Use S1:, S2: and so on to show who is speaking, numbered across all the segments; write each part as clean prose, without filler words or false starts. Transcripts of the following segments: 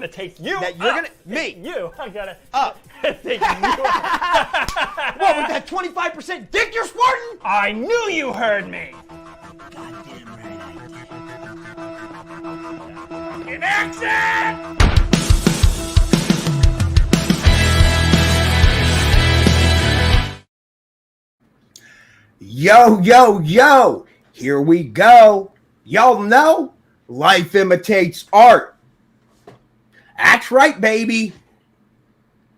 S1: gonna take you.
S2: That you're gonna me.
S1: You. I gotta
S2: up.
S1: take you.
S2: What with that 25% dick you're sporting?
S1: I knew you heard me.
S2: Goddamn right I
S1: In action!
S2: Yo, yo, yo, here we go. Y'all know life imitates art. That's right, baby.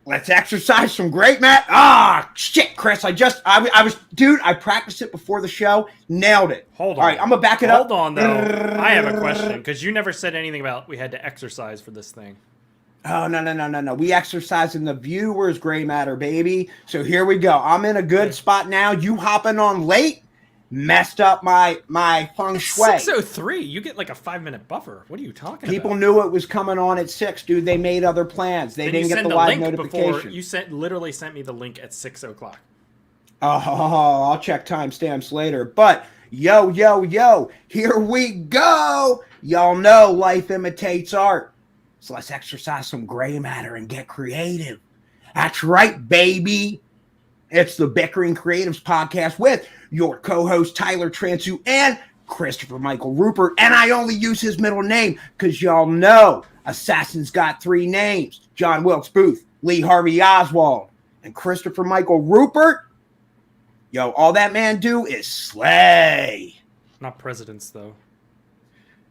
S2: Let's exercise some great math. Ah, shit, Chris. I was, dude, I practiced it before the show. Nailed it.
S1: Hold on.
S2: All right, I'm going to back it up.
S1: Hold on, though. I have a question, because you never said anything about we had to exercise for this thing.
S2: Oh, no. We exercise in the viewers' gray matter, baby. So here we go. I'm in a good spot now. You hopping on late messed up my feng shui.
S1: 6:03. You get like a 5-minute buffer. What are you talking
S2: People
S1: about?
S2: knew it was coming on at 6, dude. They made other plans. They didn't get the live notification.
S1: You literally sent me the link at 6 o'clock.
S2: Oh, I'll check timestamps later. But yo, here we go. Y'all know life imitates art. So let's exercise some gray matter and get creative. That's right, baby. It's the Bickering Creatives Podcast with your co-host Tyler Transu and Christopher Michael Rupert. And I only use his middle name because y'all know Assassin's got 3 names. John Wilkes Booth, Lee Harvey Oswald, and Christopher Michael Rupert. Yo, all that man do is slay.
S1: Not presidents, though.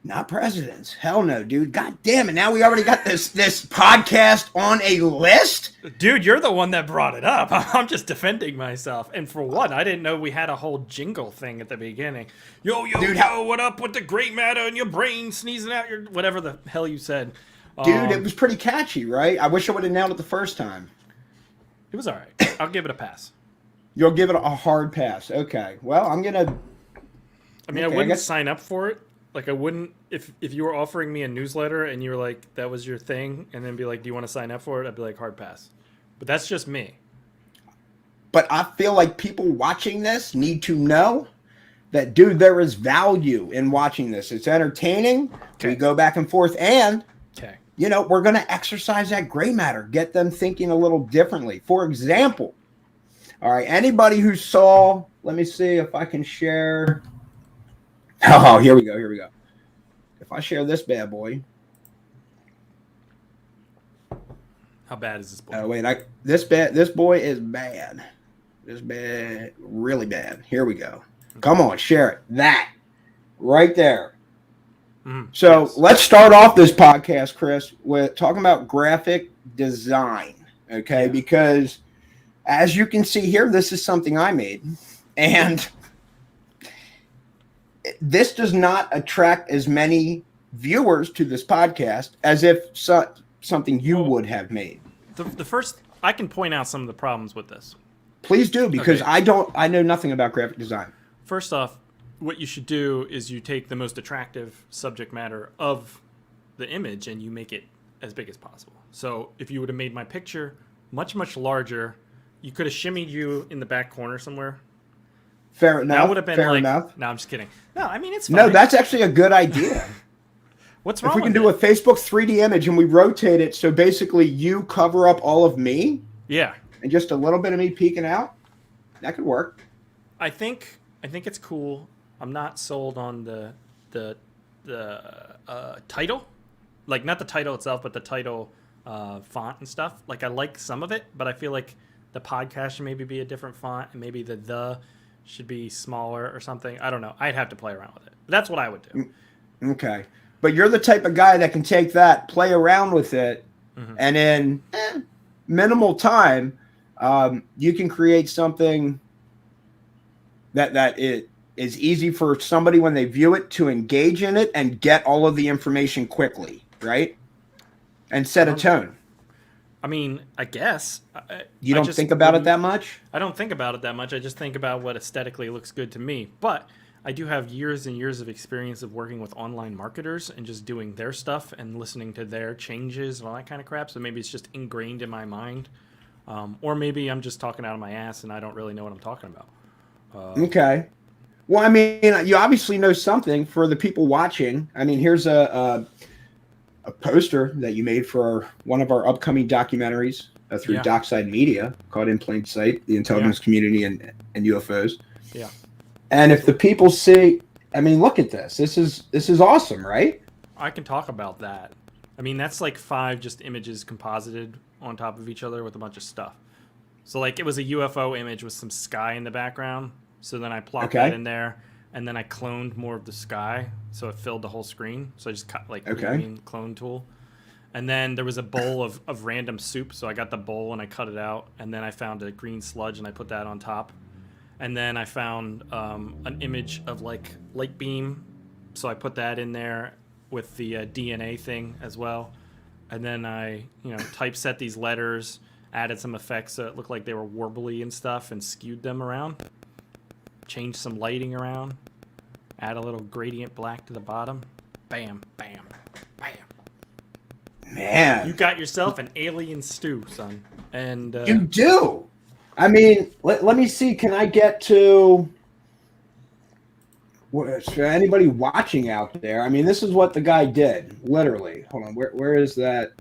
S2: Not presidents. Hell no, dude. God damn it. Now we already got this podcast on a list?
S1: Dude, you're the one that brought it up. I'm just defending myself. And for one, I didn't know we had a whole jingle thing at the beginning. Yo, dude, what up with the great matter in your brain sneezing out your... Whatever the hell you said.
S2: Dude, it was pretty catchy, right? I wish I would have nailed it the first time.
S1: It was all right. I'll give it a pass.
S2: You'll give it a hard pass. Okay. Well, I'm going to...
S1: I wouldn't sign up for it. Like, I wouldn't, if you were offering me a newsletter and you were like, that was your thing, and then be like, do you want to sign up for it? I'd be like, hard pass. But that's just me.
S2: But I feel like people watching this need to know that, dude, there is value in watching this. It's entertaining. Okay. We go back and forth, and, you know, we're going to exercise that gray matter, get them thinking a little differently. For example, all right, anybody who saw, let me see if I can share... Oh, here we go. If I share this bad boy.
S1: How bad is this boy?
S2: Oh, wait. This boy is bad. This bad, really bad. Here we go. Come on, share it. That right there. So let's start off this podcast, Chris, with talking about graphic design. Okay, because as you can see here, this is something I made. And this does not attract as many viewers to this podcast as if something you would have made.
S1: The first, I can point out some of the problems with this.
S2: Please do, because I know nothing about graphic design.
S1: First off, what you should do is you take the most attractive subject matter of the image and you make it as big as possible. So if you would have made my picture much, much larger, you could have shimmied you in the back corner somewhere.
S2: Fair enough.
S1: That would have been
S2: fair enough.
S1: No, I'm just kidding. No, I mean, it's fine.
S2: No, that's actually a good idea.
S1: What's wrong
S2: if we can
S1: with
S2: do a Facebook 3D image and we rotate it so basically you cover up all of me?
S1: Yeah.
S2: And just a little bit of me peeking out? That could work.
S1: I think it's cool. I'm not sold on the title. Like, not the title itself, but the title font and stuff. Like, I like some of it, but I feel like the podcast should maybe be a different font, and maybe the should be smaller or something. I don't know. I'd have to play around with it. But that's what I would do.
S2: Okay. But you're the type of guy that can take that, play around with it, and in minimal time, you can create something that it is easy for somebody when they view it to engage in it and get all of the information quickly, right? And set a tone.
S1: I mean, I guess.
S2: You don't think about it that much?
S1: I don't think about it that much. I just think about what aesthetically looks good to me. But I do have years and years of experience of working with online marketers and just doing their stuff and listening to their changes and all that kind of crap. So maybe it's just ingrained in my mind. Or maybe I'm just talking out of my ass and I don't really know what I'm talking about.
S2: Okay. Well, I mean, you obviously know something for the people watching. I mean, here's a poster that you made for one of our upcoming documentaries through Dockside Media called In Plain Sight, the intelligence community and UFOs.
S1: Yeah.
S2: And if the people see, I mean, look at this. This is awesome, right?
S1: I can talk about that. I mean, that's like 5 just images composited on top of each other with a bunch of stuff. So like it was a UFO image with some sky in the background. So then I plopped that in there, and then I cloned more of the sky, so it filled the whole screen. So I just cut like clone tool. And then there was a bowl of random soup, so I got the bowl and I cut it out, and then I found a green sludge and I put that on top. And then I found an image of like light beam, so I put that in there with the DNA thing as well. And then I, typeset these letters, added some effects so it looked like they were warbly and stuff, and skewed them around. Changed some lighting around. Add a little gradient black to the bottom. Bam, bam, bam.
S2: Man,
S1: you got yourself an alien stew, son. And
S2: you do. I mean, let me see. Can I get to for anybody watching out there? I mean, this is what the guy did, literally. Hold on, where is that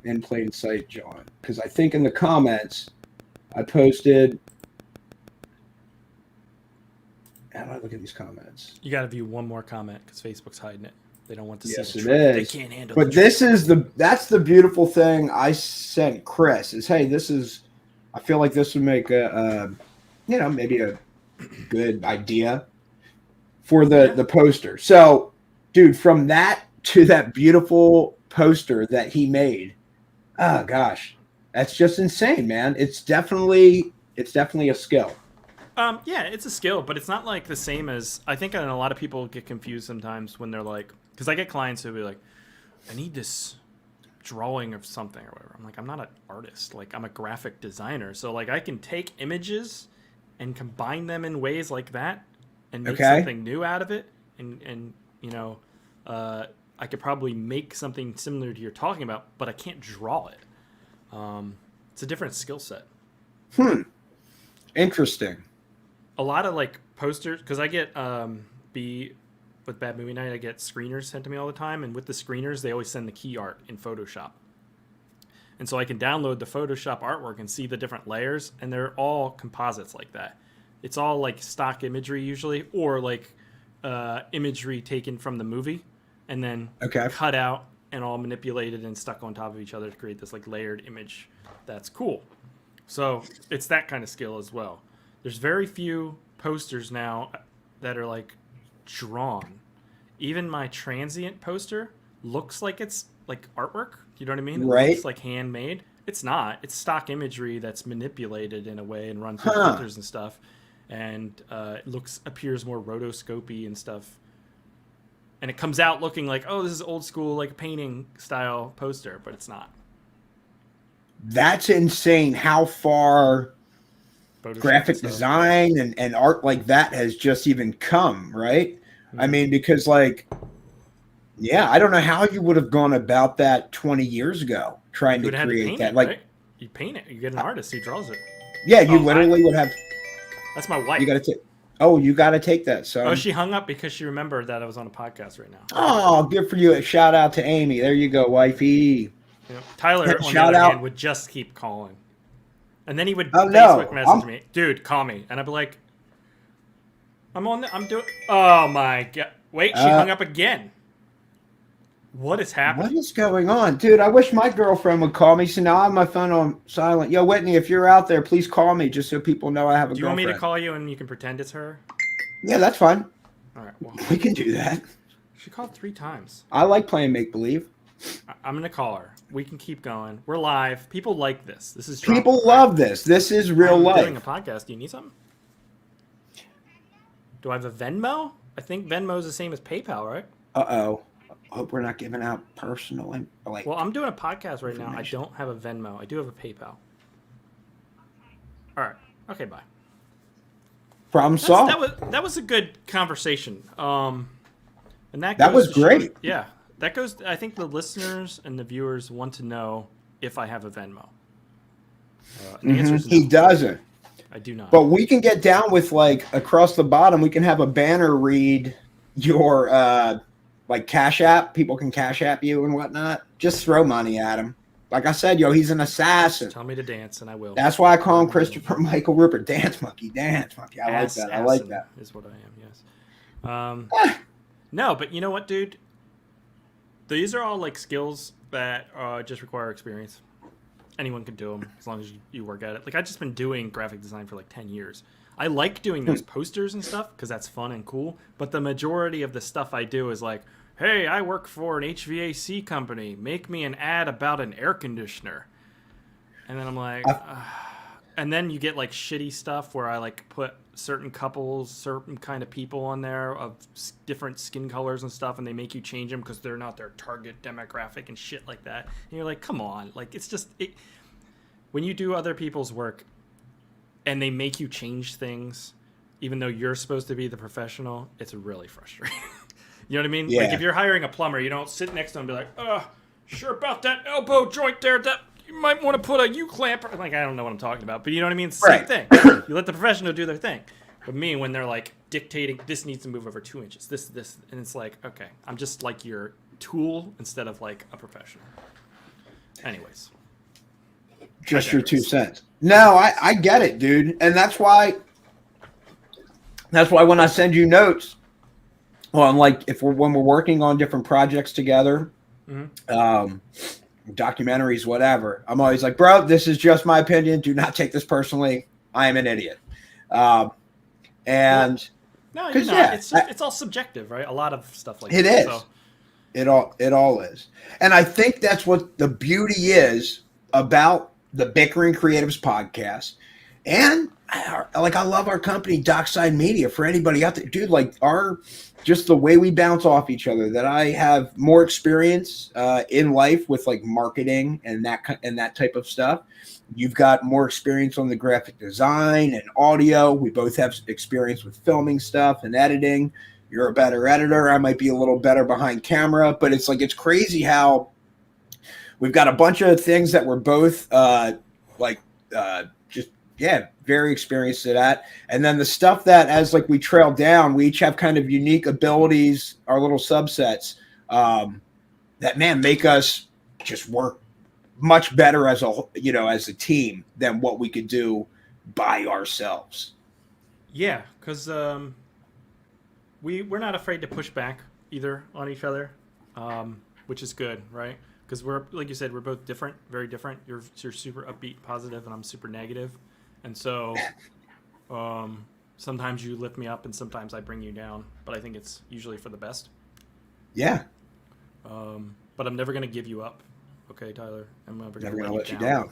S2: in plain sight, John? Because I think in the comments I posted. How do I look at these comments?
S1: You got to view one more comment because Facebook's hiding it. They don't want to see
S2: it
S1: truth.
S2: Is.
S1: They can't handle
S2: it. But that's the beautiful thing I sent Chris is, hey, I feel like this would make maybe a good idea for the poster. So, dude, from that to that beautiful poster that he made, oh gosh, that's just insane, man. It's definitely a skill.
S1: Yeah, it's a skill, but it's not like the same as I think. And a lot of people get confused sometimes when they're like, because I get clients who be like, I need this drawing of something or whatever. I'm like, I'm not an artist. Like, I'm a graphic designer. So like I can take images and combine them in ways like that and make something new out of it. And I could probably make something similar to you're talking about, but I can't draw it. It's a different skill set.
S2: Interesting.
S1: A lot of like posters, because I get with Bad Movie Night, I get screeners sent to me all the time, and with the screeners, they always send the key art in Photoshop. And so I can download the Photoshop artwork and see the different layers, and they're all composites like that. It's all like stock imagery usually, or like imagery taken from the movie, and then cut out and all manipulated and stuck on top of each other to create this like layered image that's cool. So it's that kind of skill as well. There's very few posters now that are like drawn. Even my transient poster looks like it's like artwork. You know what I mean?
S2: Right.
S1: It looks like handmade. It's not. It's stock imagery that's manipulated in a way and run through filters and stuff. And it appears more rotoscopy and stuff. And it comes out looking like, oh, this is old school, like painting style poster, but it's not.
S2: That's insane how far Photoshop graphic design and art like that has just even come, right? Mm-hmm. I mean, because like, yeah, I don't know how you would have gone about that 20 years ago trying to create that. Like,
S1: right? You paint it. You get an artist who draws it.
S2: Yeah, you literally would have.
S1: That's my wife.
S2: You got to take. Oh, you got to take that. So.
S1: Oh, she hung up because she remembered that I was on a podcast right now.
S2: Oh, good for you! A shout out to Amy. There you go, wifey.
S1: Yeah. Tyler, on the other hand, would just keep calling. And then he would Facebook message me, dude, call me. And I'd be like, I'm doing, oh my God. Wait, she hung up again. What is happening?
S2: What is going on? Dude, I wish my girlfriend would call me. So now I have my phone on silent. Yo, Whitney, if you're out there, please call me just so people know I have a girlfriend.
S1: Do you want me to call you and you can pretend it's her?
S2: Yeah, that's fine.
S1: All right. Well,
S2: we can do that.
S1: She called 3 times.
S2: I like playing make-believe.
S1: I'm going to call her. We can keep going. We're live. People like this. This is
S2: people love this. This is real life.
S1: I'm doing a podcast. Do you need something? Do I have a Venmo? I think Venmo is the same as PayPal, right?
S2: Uh-oh. Hope we're not giving out personal.
S1: Well, I'm doing a podcast right now. I don't have a Venmo. I do have a PayPal. All right. Okay, bye.
S2: Problem solved.
S1: That was a good conversation. And
S2: that was great.
S1: Yeah. That goes. I think the listeners and the viewers want to know if I have a Venmo. The answer is no.
S2: He doesn't.
S1: I do not.
S2: But we can get down with like across the bottom. We can have a banner read your like Cash App, people can Cash App you and whatnot. Just throw money at him. Like I said, he's an assassin.
S1: Tell me to dance, and I will.
S2: That's why I call him Christopher Michael Rupert. Dance monkey, dance monkey. I like that. I like that.
S1: Is what I am. Yes. No, but you know what, dude? These are all like skills that just require experience. Anyone can do them as long as you work at it. Like I've just been doing graphic design for like 10 years. I like doing those posters and stuff because that's fun and cool. But the majority of the stuff I do is like, hey, I work for an HVAC company. Make me an ad about an air conditioner. And then I'm like, and then you get like shitty stuff where I like put certain couples, certain kind of people on there of different skin colors and stuff, and they make you change them because they're not their target demographic and shit like that. And you're like, come on. Like, it's just, when you do other people's work and they make you change things, even though you're supposed to be the professional, it's really frustrating. You know what I mean?
S2: Yeah.
S1: Like if you're hiring a plumber, you don't sit next to him and be like, sure about that elbow joint there, that you might want to put a U-clamp. Like, I don't know what I'm talking about, but you know what I mean? It's the same thing. You let the professional do their thing. But me, when they're like dictating, this needs to move over 2 inches, this, and it's like, okay, I'm just like your tool instead of like a professional. Anyways.
S2: Just your 2 cents. No, I get it, dude. And that's why when I send you notes, well, like when we're working on different projects together, documentaries, whatever, I'm always like, bro, this is just my opinion. Do not take this personally. I am an idiot. No, you're not.
S1: Yeah, it's all subjective, right? A lot of stuff like
S2: it
S1: that.
S2: Is. So. It all is. And I think that's what the beauty is about the Bickering Creatives Podcast. And I love our company, Dockside Media, for anybody out there, dude, like just the way we bounce off each other, that I have more experience in life with like marketing and that type of stuff. You've got more experience on the graphic design and audio. We both have experience with filming stuff and editing. You're a better editor. I might be a little better behind camera, but it's crazy how we've got a bunch of things that we're both very experienced at. And then the stuff that as like we trail down, we each have kind of unique abilities, our little subsets that make us just work much better as a team than what we could do by ourselves.
S1: Yeah, because we're not afraid to push back either on each other, which is good, right? Because we're, like you said, we're both different, very different. You're super upbeat, positive, and I'm super negative. And so sometimes you lift me up and sometimes I bring you down, but I think it's usually for the best.
S2: Yeah.
S1: But I'm never going to give you up. Okay, Tyler? I'm never going to
S2: let you down.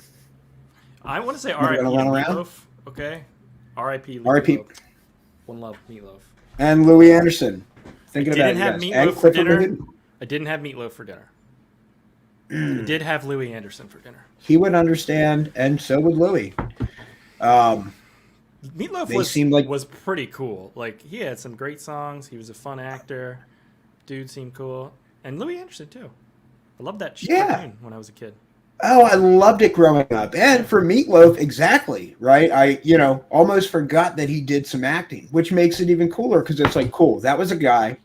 S1: I want to say R.I.P. Meatloaf. Okay? R.I.P.
S2: R.I.P.
S1: One love, Meatloaf.
S2: And Louis Anderson.
S1: Thinking about it. I didn't have meatloaf for dinner. I didn't have meatloaf for dinner. I did have Louis Anderson for dinner.
S2: He would understand, and so would Louis.
S1: Meatloaf was pretty cool. Like, he had some great songs. He was a fun actor. Dude seemed cool. And Louis Anderson, too. I loved that cartoon when I was a kid. Oh,
S2: I loved it growing up. And for Meatloaf, exactly, right? I, almost forgot that he did some acting, which makes it even cooler because it's like, cool, that was a guy.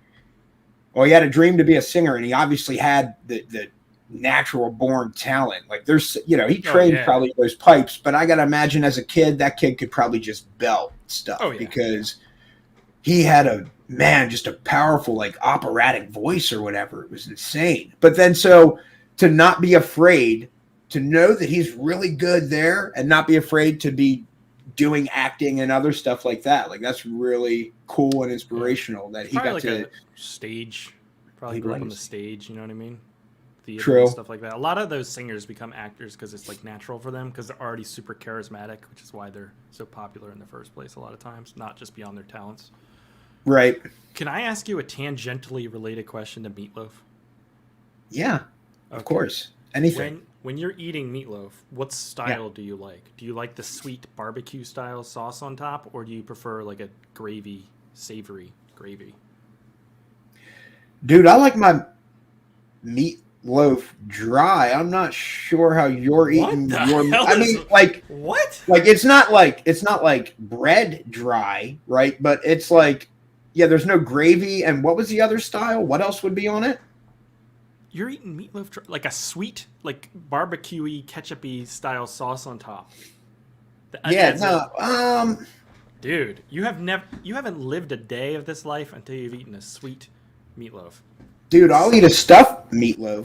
S2: Well, he had a dream to be a singer, and he obviously had the natural born talent. Like there's, he trained probably those pipes, but I got to imagine as a kid, that kid could probably just belt stuff because he had just a powerful, like operatic voice or whatever. It was insane. But then so to not be afraid, to know that he's really good there and not be afraid to be doing acting and other stuff like that. Like that's really cool and inspirational that he got to
S1: stage, probably grew up on the stage. You know what I mean? Theater
S2: True.
S1: And stuff like that. A lot of those singers become actors because it's like natural for them because they're already super charismatic, which is why they're so popular in the first place a lot of times, not just beyond their talents.
S2: Right.
S1: Can I ask you a tangentially related question to Meatloaf?
S2: Yeah, of course. Anything.
S1: When you're eating meatloaf, what style do you like? Do you like the sweet barbecue style sauce on top, or do you prefer like a savory gravy?
S2: Dude, I like my meatloaf dry. I'm not sure how you're eating your.
S1: What?
S2: Like it's not like bread dry, right? But it's like Yeah, there's no gravy. And what was the other style? What else would be on it?
S1: You're eating meatloaf like a sweet, like barbecue-y, ketchup-y style sauce on top.
S2: Yeah, no.
S1: Dude, you haven't lived a day of this life until you've eaten a sweet meatloaf.
S2: Dude, I'll eat a stuffed meatloaf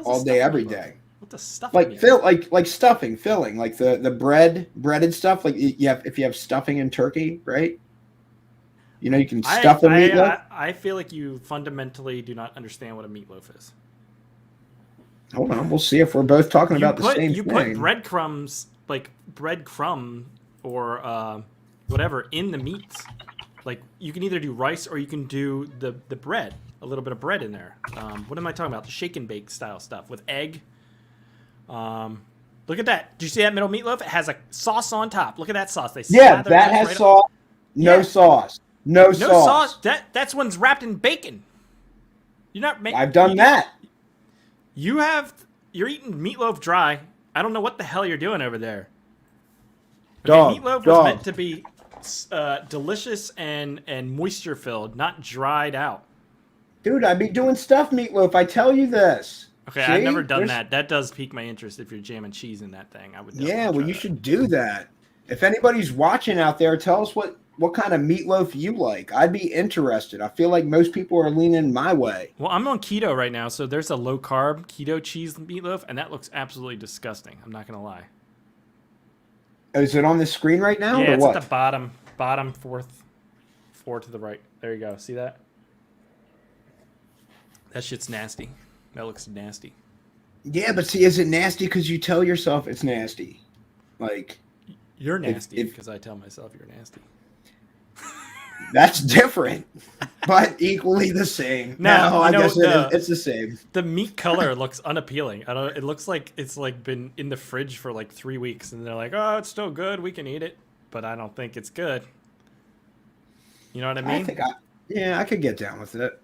S2: all day, every
S1: meatloaf?
S2: day.
S1: What the stuff?
S2: Like like stuffing, filling, like the breaded stuff. Like if you have stuffing in turkey, right? You know, you can stuff a meatloaf.
S1: I feel like you fundamentally do not understand what a meatloaf is.
S2: Hold on, we'll see if we're both talking about the same thing.
S1: You put breadcrumbs, like breadcrumb or whatever, in the meats. Like you can either do rice or you can do the bread, a little bit of bread in there. What am I talking about? The shake and bake style stuff with egg. Look at that. Do you see that middle meatloaf? It has a sauce on top. Look at that sauce.
S2: That has right sauce. No sauce. No sauce.
S1: That's one's wrapped in bacon. You're not making.
S2: I've done that.
S1: You're eating meatloaf dry. I don't know what the hell you're doing over there. Meatloaf was meant to be delicious and moisture filled, not dried out.
S2: Dude, I'd be doing stuffed meatloaf. I tell you this.
S1: Okay, I've never done that. That does pique my interest if you're jamming cheese in that thing. I would.
S2: Yeah, well, you should do that. If anybody's watching out there, tell us what kind of meatloaf you like. I'd be interested. I feel like most people are leaning my way.
S1: Well, I'm on keto right now, so there's a low carb keto cheese meatloaf, and that looks absolutely disgusting. I'm not gonna lie.
S2: Is it on the screen right now?
S1: Yeah,
S2: or
S1: it's
S2: what?
S1: at the bottom four to the right. There you go. See that? That shit's nasty. That looks nasty.
S2: Yeah, but see, is it nasty because you tell yourself it's nasty? Like,
S1: you're nasty because I tell myself you're nasty.
S2: That's different, but equally the same. No, I guess it's the same.
S1: The meat color looks unappealing. It looks like it's like been in the fridge for like 3 weeks, and they're like, "Oh, it's still good. We can eat it," but I don't think it's good. You know what I mean?
S2: I could get down with it.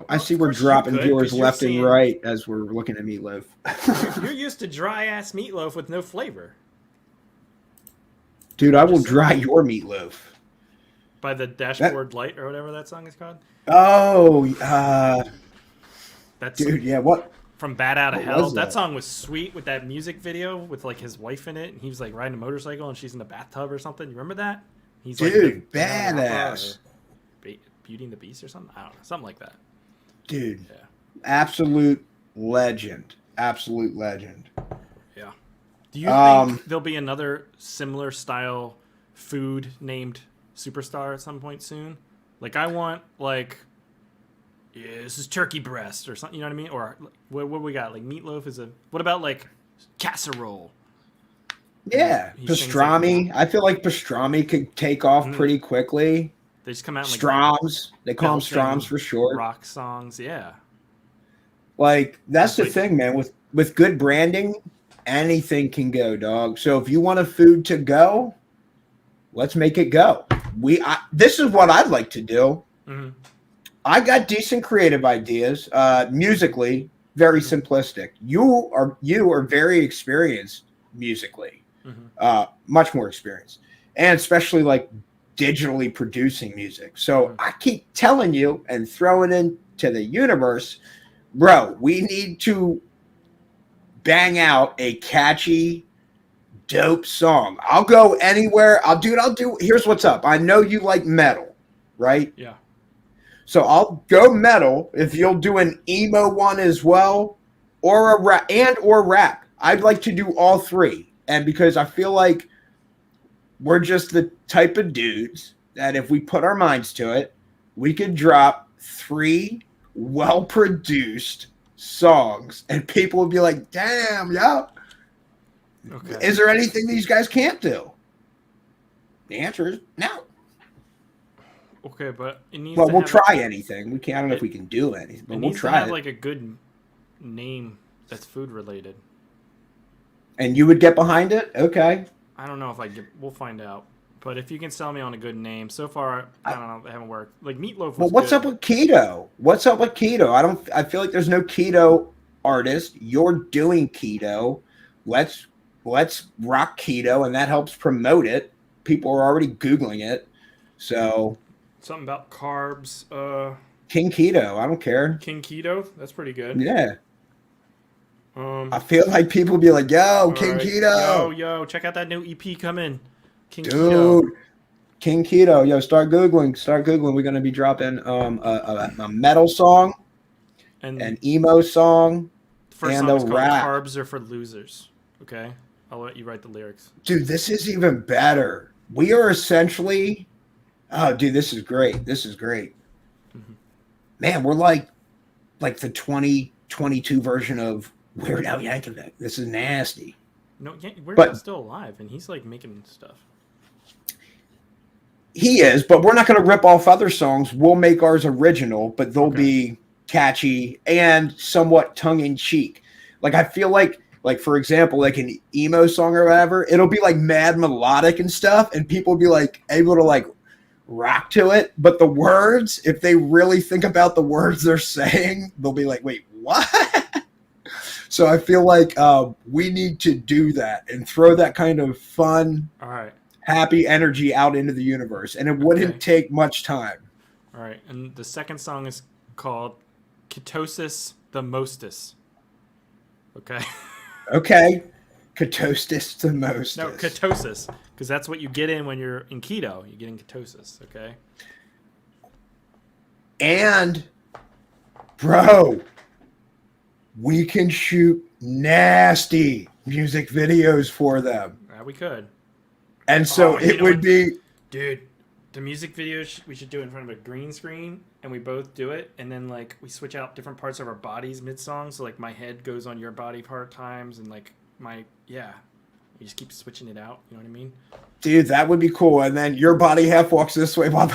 S2: I see we're dropping viewers left and right as we're looking at meatloaf.
S1: You're used to dry ass meatloaf with no flavor.
S2: Dude, I will dry your meatloaf.
S1: By the Dashboard Light or whatever that song is called?
S2: Oh,
S1: that's
S2: dude, yeah, what?
S1: From Bat Out of Hell. That song was sweet with that music video with like his wife in it, and he was like riding a motorcycle and she's in the bathtub or something. You remember that? He's
S2: dude,
S1: like
S2: badass.
S1: Beauty and the Beast or something? I don't know. Something like that.
S2: Dude, yeah. Absolute legend. Absolute legend.
S1: Yeah. Do you think there'll be another similar style food named Superstar at some point soon? Like I want this is turkey breast or something, you know what I mean? Or what we got? Like meatloaf is what about like casserole?
S2: Yeah, pastrami. I feel like pastrami could take off pretty quickly.
S1: They just come out like
S2: Stroms. They call them Stroms for short.
S1: Rock songs, yeah.
S2: Like that's the thing, man. With good branding, anything can go, dog. So if you want a food to go, let's make it go. This is what I'd like to do. Mm-hmm. I got decent creative ideas. Musically, very simplistic. You are very experienced musically, much more experienced, and especially like digitally producing music. So I keep telling you and throwing into the universe, bro, we need to bang out a catchy, dope song. I'll go anywhere. I'll do. Here's what's up. I know you like metal, right?
S1: Yeah.
S2: So I'll go metal if you'll do an emo one as well, or a rap. I'd like to do all three. And because I feel like we're just the type of dudes that if we put our minds to it, we could drop 3 well-produced songs and people would be like, damn, yo. Okay. Is there anything these guys can't do? The answer is no.
S1: Okay, but it needs
S2: we'll try anything. We can't. I don't know if we can do anything, but we'll try.
S1: It needs to have like a good name that's food related.
S2: And you would get behind it? Okay.
S1: I don't know if we'll find out. But if you can sell me on a good name, so far I don't know, it haven't worked. Like Meatloaf was
S2: what's up with keto? What's up with keto? I feel like there's no keto artist. You're doing keto. Let's rock keto, and that helps promote it. People are already Googling it. So
S1: Something about carbs.
S2: King Keto. I don't care.
S1: King Keto. That's pretty good.
S2: Yeah. I
S1: Um.
S2: feel like people be like, yo,
S1: All
S2: King
S1: right. Yo,
S2: Keto.
S1: yo, check out that new EP coming. King Keto.
S2: Dude. King Keto. Yo, start Googling. Start Googling. We're going to be dropping a metal song,
S1: And
S2: an emo song,
S1: the first
S2: and
S1: song
S2: a
S1: is called
S2: rap.
S1: "Carbs Are for Losers." Okay, I'll let you write the lyrics.
S2: Dude, this is even better. We are essentially, oh, dude, this is great. This is great.
S1: Mhm.
S2: Man, we're like the 2022 version of Weird Al Yankovic. This is nasty.
S1: No, yeah, Weird
S2: But
S1: Al's still alive, and he's like making stuff.
S2: he is, but we're not going to rip off other songs. We'll make ours original, but they'll be catchy and somewhat tongue-in-cheek. Like, I feel like for example, like an emo song or whatever, it'll be like mad melodic and stuff, and people will be like able to like rock to it. But the words, if they really think about the words they're saying, they'll be like, wait, what? So I feel like we need to do that and throw that kind of fun,
S1: All right,
S2: happy energy out into the universe. And it wouldn't take much time.
S1: all right. And the second song is called "Ketosis the Mostest." Okay.
S2: Okay. Ketosis the most.
S1: No, ketosis, because that's what you get in when you're in keto. You get in ketosis. Okay.
S2: And, bro, we can shoot nasty music videos for them.
S1: We could.
S2: And so it would be...
S1: Dude, the music videos we should do in front of a green screen, and we both do it, and then like we switch out different parts of our bodies mid-song, so like my head goes on your body part times, and like you just keep switching it out, you know what I mean?
S2: Dude, that would be cool. And then your body half walks this way while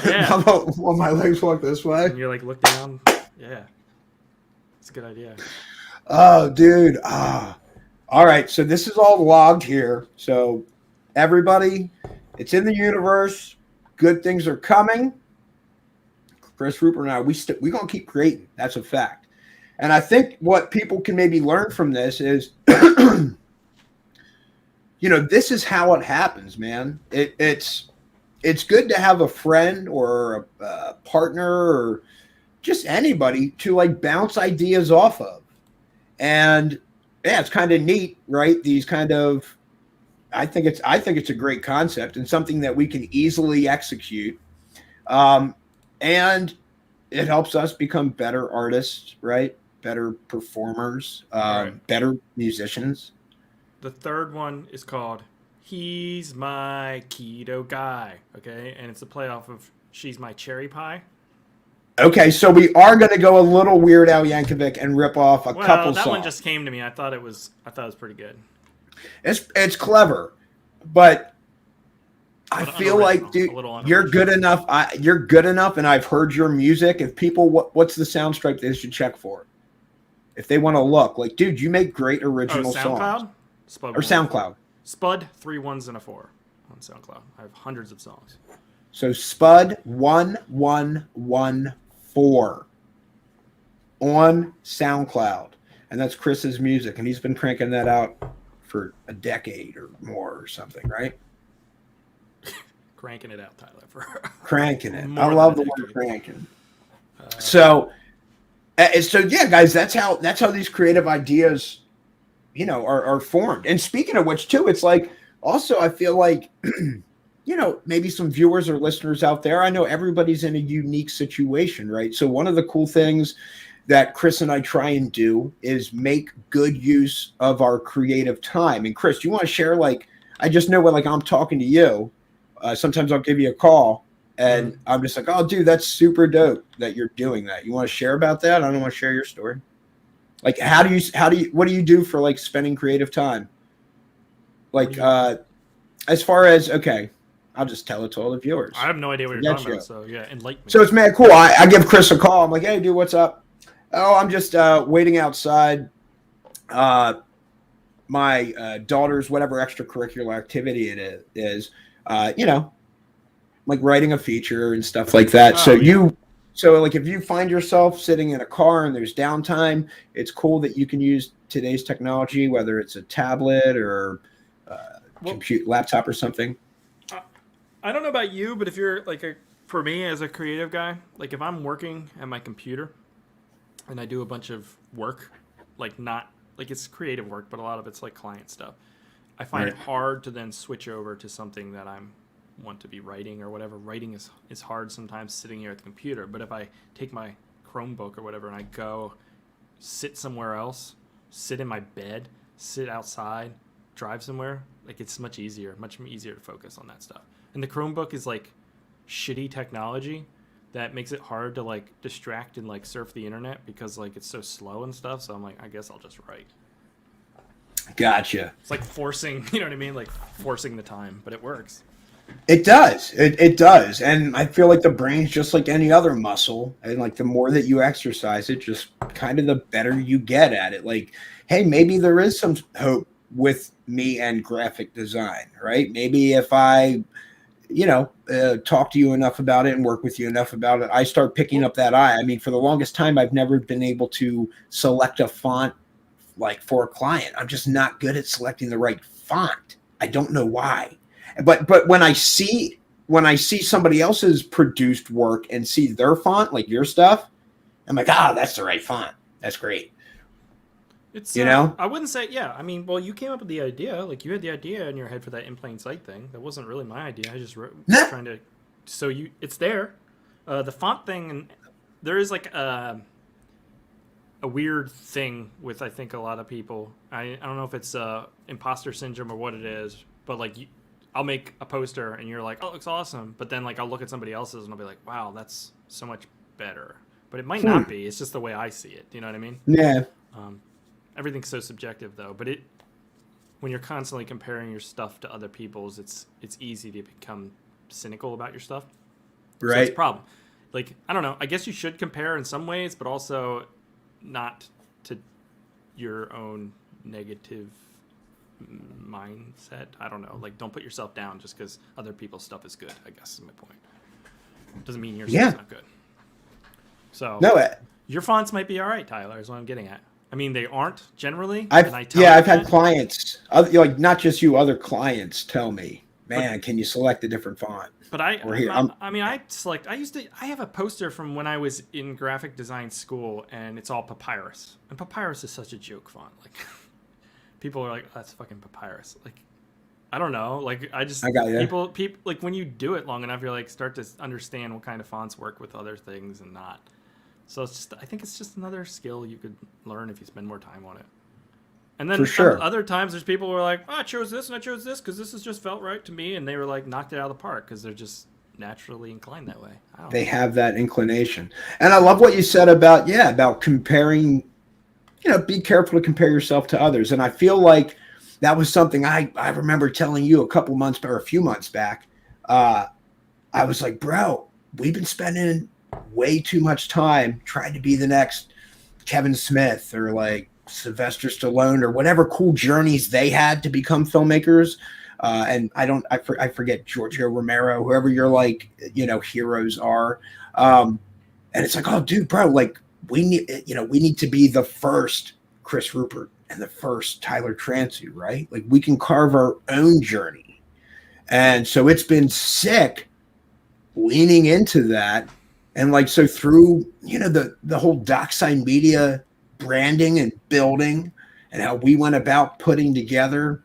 S2: my legs walk this way.
S1: And you're like, look down. Yeah. It's a good idea.
S2: Oh, dude. All right, so this is all logged here. So everybody, it's in the universe. Good things are coming. Chris Rupert and I, we're going to keep creating. That's a fact. And I think what people can maybe learn from this is, this is how it happens, man. It's good to have a friend or a partner or just anybody to like bounce ideas off of. And yeah, it's kind of neat, right? These kind of, I think it's a great concept and something that we can easily execute. And it helps us become better artists, right? Better performers,
S1: Right.
S2: better musicians.
S1: The third one is called "He's My Keto Guy," okay? And it's a play off of "She's My Cherry Pie."
S2: Okay, so we are going to go a little Weird Al Yankovic and rip off a couple
S1: that
S2: songs.
S1: one just came to me. I thought it was pretty good.
S2: It's clever, but I feel like, dude, you're good enough. You're good enough, and I've heard your music. If people, what's the sound stripe they should check for? If they want to look, like, dude, you make great original songs.
S1: Spud
S2: or SoundCloud.
S1: Spud 3 1s and a 4 on SoundCloud. I have hundreds of songs.
S2: So Spud 1114 on SoundCloud, and that's Chris's music, and he's been cranking that out for a decade or more or something, right?
S1: Cranking it out, Tyler.
S2: Cranking it. I love the word cranking. So yeah, guys, that's how these creative ideas, are formed. And speaking of which, too, it's like also I feel like, maybe some viewers or listeners out there. I know everybody's in a unique situation, right? So one of the cool things that Chris and I try and do is make good use of our creative time. And Chris, do you want to share? Like, I just know when I'm talking to you. Sometimes I'll give you a call and I'm just like, oh, dude, that's super dope that you're doing that. You want to share about that? I don't want to share your story. Like, what do you do for like spending creative time? Like, as far as, okay, I'll just tell it to all the viewers.
S1: I have no idea what you're talking about. So yeah, enlighten me.
S2: So it's mad cool. I give Chris a call. I'm like, hey, dude, what's up? Oh, I'm just waiting outside. My daughter's whatever extracurricular activity it is. Like writing a feature and stuff like that. So if you find yourself sitting in a car and there's downtime, it's cool that you can use today's technology, whether it's a tablet or laptop or something.
S1: I don't know about you, but if you're like a for me as a creative guy, like if I'm working at my computer and I do a bunch of work, like not like it's creative work, but a lot of it's like client stuff. I find it hard to then switch over to something that I'm want to be writing or whatever. Writing is hard sometimes sitting here at the computer. But if I take my Chromebook or whatever and I go sit somewhere else, sit in my bed, sit outside, drive somewhere, like it's much easier to focus on that stuff. And the Chromebook is like shitty technology that makes it hard to like distract and like surf the internet because like it's so slow and stuff. So I'm like, I guess I'll just write.
S2: Gotcha.
S1: It's like forcing, you know what I mean? Like forcing the time, but it works.
S2: It does. It does. And I feel like the brain's just like any other muscle. And like the more that you exercise it, just kind of the better you get at it. Like, hey, maybe there is some hope with me and graphic design, right? Maybe if I, talk to you enough about it and work with you enough about it, I start picking up that eye. I mean, for the longest time, I've never been able to select a font like for a client. I'm just not good at selecting the right font. I don't know why. But when I see somebody else's produced work and see their font, like your stuff, I'm like, that's the right font. That's great.
S1: It's I wouldn't say I mean, well, you came up with the idea. Like you had the idea in your head for that in plain sight thing. That wasn't really my idea. I just wrote trying to. So it's there, the font thing, and there is like a weird thing with I think a lot of people. I don't know if it's imposter syndrome or what it is, but like I'll make a poster and you're like, oh, it looks awesome, but then like I'll look at somebody else's and I'll be like, wow, that's so much better. But it might not be. It's just the way I see it. Do you know what I mean?
S2: Yeah.
S1: Everything's so subjective though. But when you're constantly comparing your stuff to other people's, it's easy to become cynical about your stuff.
S2: Right.
S1: So it's a problem. Like I don't know. I guess you should compare in some ways, but also not to your own negative mindset. I don't know. Like, don't put yourself down just because other people's stuff is good. I guess is my point. Doesn't mean your stuff's not good. So your fonts might be all right, Tyler. Is what I'm getting at. I mean, they aren't generally. I've
S2: had clients, like not just you, other clients tell me, man, can you select a different font?
S1: But I have a poster from when I was in graphic design school, and it's all papyrus. And papyrus is such a joke font. Like, people are like, oh, that's fucking papyrus. Like, I don't know. Like, I got you. People, like when you do it long enough, you're like start to understand what kind of fonts work with other things and not. So I think it's just another skill you could learn if you spend more time on it. And then other times there's people who are like, oh, I chose this and I chose this because this has just felt right to me. And they were like knocked it out of the park because they're just naturally inclined that way. They
S2: have that inclination. And I love what you said about comparing, be careful to compare yourself to others. And I feel like that was something I remember telling you a few months back. I was like, bro, we've been spending way too much time trying to be the next Kevin Smith or like Sylvester Stallone or whatever cool journeys they had to become filmmakers. And I forget Giorgio Romero, whoever your like, heroes are. And it's like, oh dude, bro, like we need to be the first Chris Rupert and the first Tyler Transu, right? Like we can carve our own journey. And so it's been sick leaning into that. And like, so through, the whole Dockside Media branding and building and how we went about putting together,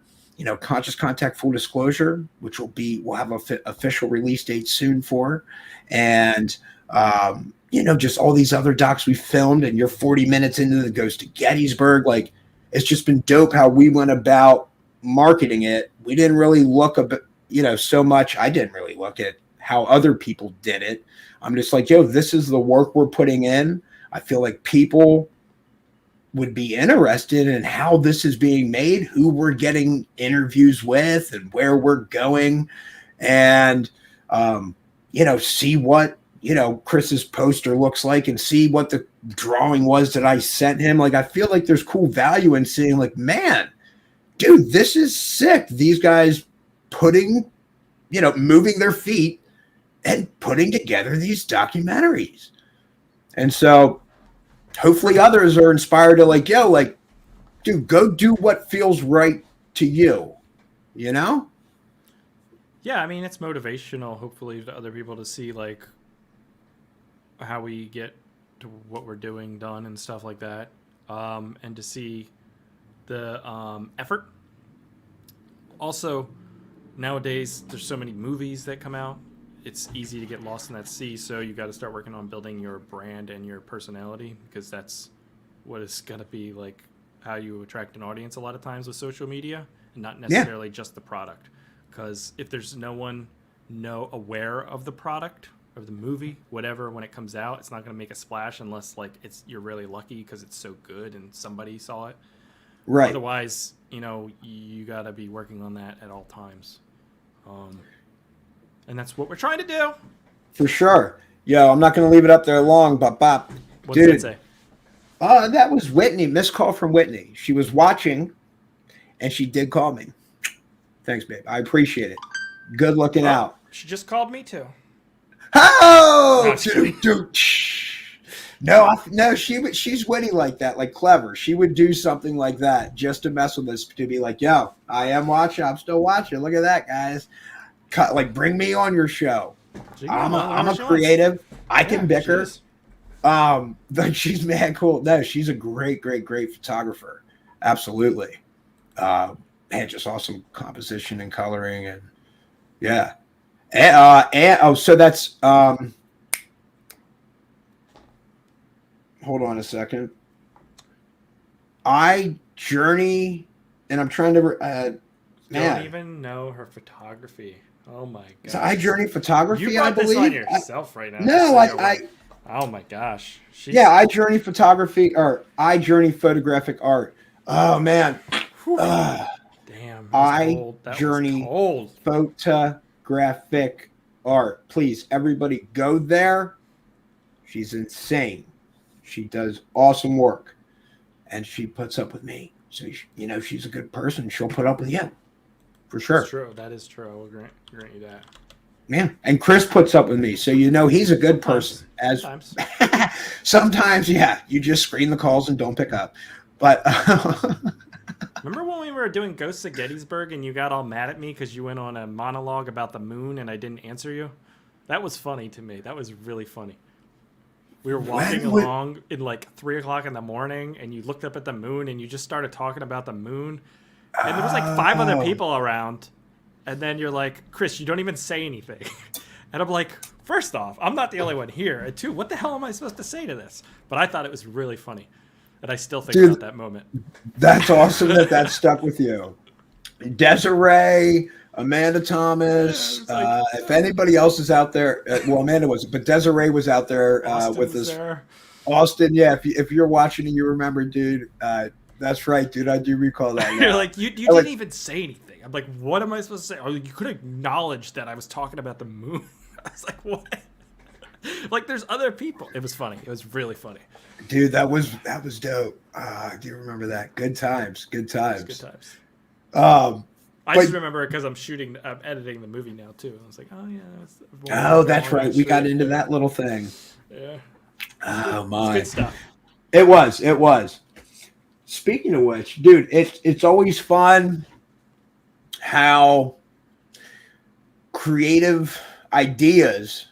S2: Conscious Contact Full Disclosure, which we'll have an official release date soon for. And, just all these other docs we filmed and you're 40 minutes into the Goes to Gettysburg. Like, it's just been dope how we went about marketing it. We didn't really look so much. I didn't really look at how other people did it. I'm just like, this is the work we're putting in. I feel like people would be interested in how this is being made, who we're getting interviews with and where we're going and, see what, Chris's poster looks like and see what the drawing was that I sent him. Like, I feel like there's cool value in seeing like, man, dude, this is sick. These guys moving their feet and putting together these documentaries. And so hopefully others are inspired to like, dude, go do what feels right to you,
S1: Yeah, I mean, it's motivational, hopefully, to other people to see like how we get to what we're doing done and stuff like that, and to see the effort. Also, nowadays there's so many movies that come out. It's easy to get lost in that sea, so you got to start working on building your brand and your personality, because that's what is going to be like how you attract an audience a lot of times with social media, and not necessarily just the product. Because if there's no one aware of the product, of the movie, whatever, when it comes out, it's not going to make a splash unless like you're really lucky because it's so good and somebody saw it.
S2: Right.
S1: Otherwise, you got to be working on that at all times. And that's what we're trying to do.
S2: For sure. Yo, I'm not going to leave it up there long, but Bob.
S1: What did it say?
S2: That was Whitney. Missed call from Whitney. She was watching, and she did call me. Thanks, babe. I appreciate it. Good looking out.
S1: She just called me too.
S2: Oh! No, she's witty like that, like clever. She would do something like that just to mess with us, to be like, yo, I am watching. I'm still watching. Look at that, guys. Like, bring me on your show. I'm a creative. I can bicker. Like, she's mad cool. No, she's a great photographer. Absolutely. Man, just awesome composition and coloring, and yeah. So that's hold on a second. I journey, and I'm trying to
S1: don't even know her photography. Oh my god!
S2: So I journey photography.
S1: You brought
S2: I believe
S1: this on yourself right now.
S2: No, I.
S1: Oh my gosh!
S2: I journey photography, or I journey photographic art. Oh man.
S1: Damn.
S2: I journey photographic art. Please, everybody, go there. She's insane. She does awesome work, and she puts up with me. So she's a good person. She'll put up with you. For sure.
S1: That's true. That is true. I will grant you that.
S2: Yeah. And Chris puts up with me. So he's a good person.
S1: Sometimes.
S2: Sometimes, yeah. You just screen the calls and don't pick up. But
S1: remember when we were doing Ghosts of Gettysburg and you got all mad at me because you went on a monologue about the moon and I didn't answer you? That was funny to me. That was really funny. We were walking along in like 3 o'clock in the morning, and you looked up at the moon and you just started talking about the moon. And there was like 5 other people around. And then you're like, Chris, you don't even say anything. And I'm like, first off, I'm not the only one here. And 2, what the hell am I supposed to say to this? But I thought it was really funny. And I still think about that moment. That's
S2: awesome that stuck with you. Desiree, Amanda Thomas. If anybody else is out there, well, Amanda wasn't, but Desiree was out there with us. There. Austin, yeah. If you're watching and you remember, dude, that's right, dude. I do recall that.
S1: You're like, you didn't even say anything. I'm like, what am I supposed to say? Oh, you could acknowledge that I was talking about the moon. I was like, what? Like, there's other people. It was funny. It was really funny.
S2: Dude, that was dope. Do you remember that? Good times.
S1: Good times. I just remember it because I'm editing the movie now too. I was like, oh yeah.
S2: That's right. We got into that little thing.
S1: Yeah.
S2: Oh my.
S1: It's good stuff.
S2: It was. Speaking of which, dude, it's always fun how creative ideas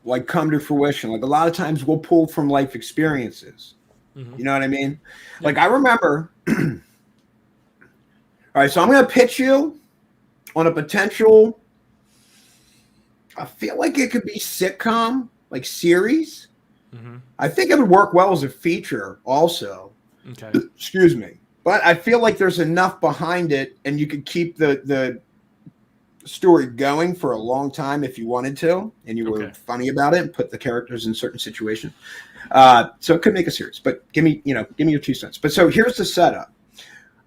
S2: like come to fruition. Like a lot of times we'll pull from life experiences. Mm-hmm. You know what I mean? Yeah. Like I remember. All right, so I'm going to pitch you on a potential. I feel like it could be sitcom, like series. Mm-hmm. I think it would work well as a feature also.
S1: Okay.
S2: Excuse me. But I feel like there's enough behind it, and you could keep the story going for a long time if you wanted to, and you were funny about it and put the characters in certain situations. So it could make a series. But give me your 2 cents. But so here's the setup.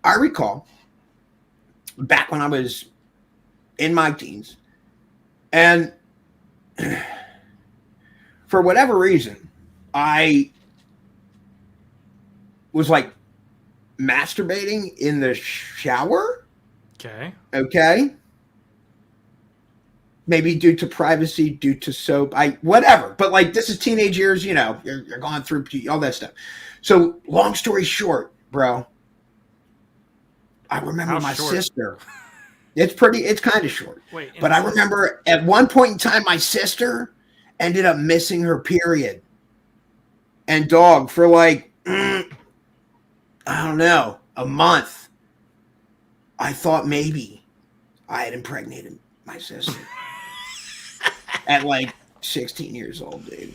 S2: I recall back when I was in my teens, and for whatever reason, I was like masturbating in the shower. Okay. Maybe due to privacy, due to soap, whatever. But like, this is teenage years, you're going through all that stuff. So long story short, bro, I remember my sister. It's kind of short.
S1: Wait,
S2: but I remember at one point in time, my sister ended up missing her period. And dog, for like, I don't know, a month, I thought maybe I had impregnated my sister at like 16 years old, dude.